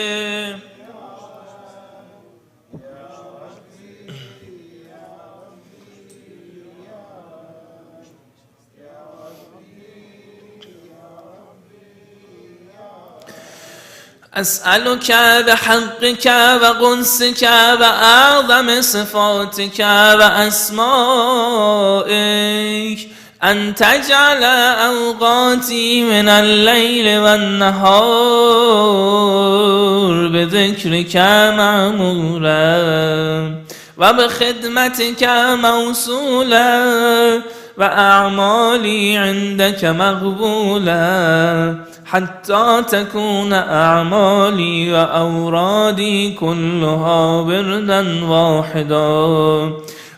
أسألك بحقك وقدسك وأعظم صفاتك وأسمائك أن تجعل أوقاتي من الليل والنهار بذكرك معمورا وبخدمتك موصولا وأعمالي عندك مقبولا حتى تكون أعمالي وأورادي كلها بردا واحدا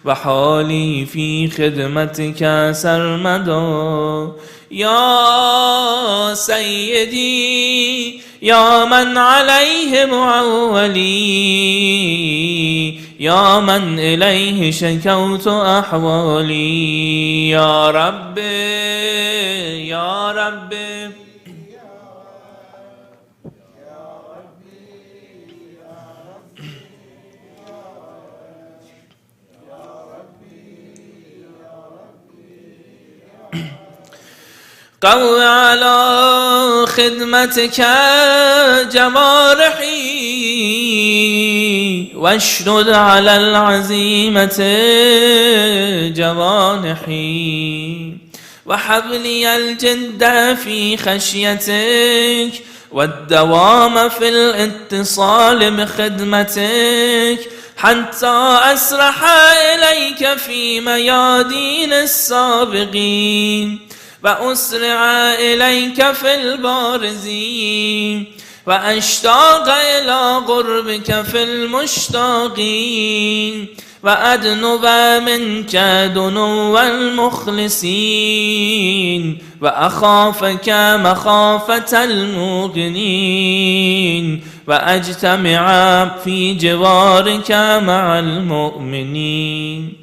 وحالي في خدمتك سرمدا يا سيدي يا من عليه معولي يا من إليه شكوت أحوالي يا ربي يا ربي قو على خدمتك جوارحي واشدد على العزيمة جوانحي وهب لي الجد في خشيتك والدوام في الاتصال بخدمتك حتى أسرح إليك في ميادين السابقين وأسرع إليك في البارزين وأشتاق إلى قربك في المشتاقين وأدنب منك دنو المخلصين وأخافك مخافة الموقنين وأجتمع في جوارك مع المؤمنين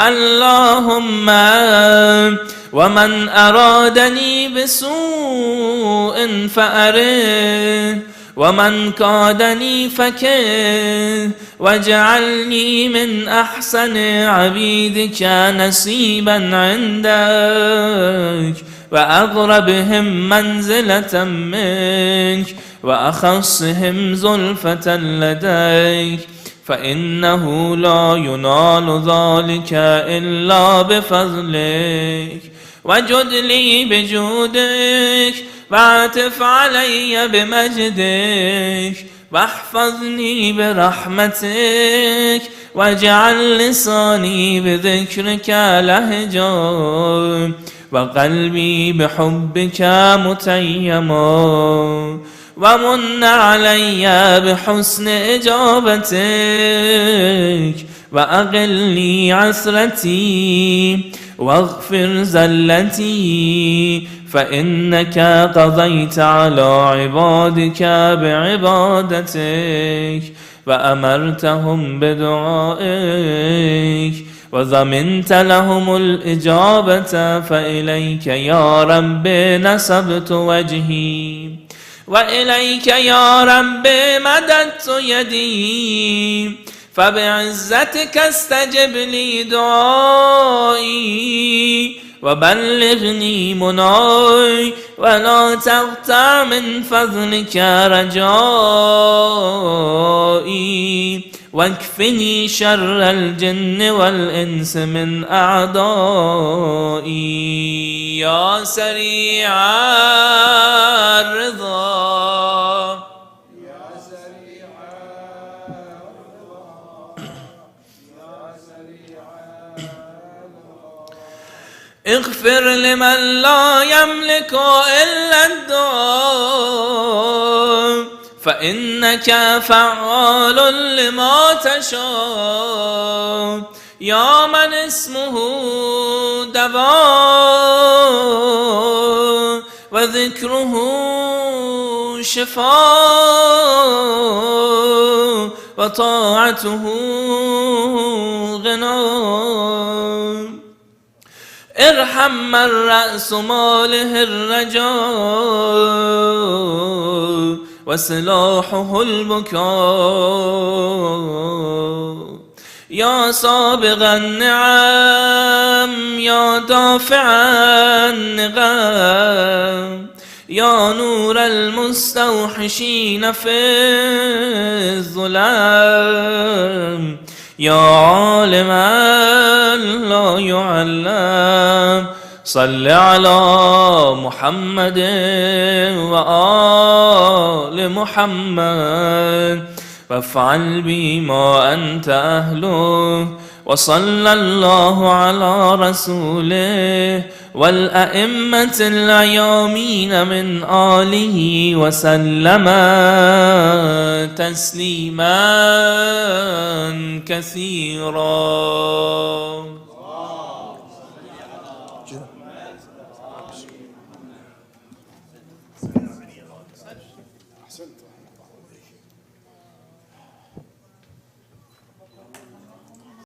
اللهم ومن أرادني بسوء فأره ومن كادني فكه واجعلني من أحسن عبيدك نصيبا عندك وأقربهم منزلة منك وأخصهم زلفة لديك فإنه لا ينال ذلك إلا بفضلك وجد لي بجودك واعتف علي بمجدك واحفظني برحمتك واجعل لساني بذكرك لهجا وقلبي بحبك متيما ومن علي بحسن إجابتك وأقلي عثرتي واغفر زلتي فإنك قضيت على عبادك بعبادتك وأمرتهم بدعائك وضمنت لهم الإجابة فإليك يا رب نسبت وجهي وإليك يا رب مددت يدي فبعزتك استجب لي دعائي وبلغني مناي ولا تقطع من فضلك رجائي واكفني شر الجن والإنس من أعدائي يا سريع الرضا اغفر لمن لا يملك إلا الدعاء فإنك فعال لما تشاء يا من اسمه دواء وذكره شفاء وطاعته غنى ارحم من رأس ماله الرجاء وسلاحه البكاء يا سابغ النعم يا دافع النقم يا نور المستوحشين في الظلام يا عالما لا يعلم صل على محمد وآل محمد وافعل بي ما أنت أهله وصلى الله على رسوله والأئمة الأيامين من آله وسلم تسليما كثيرا.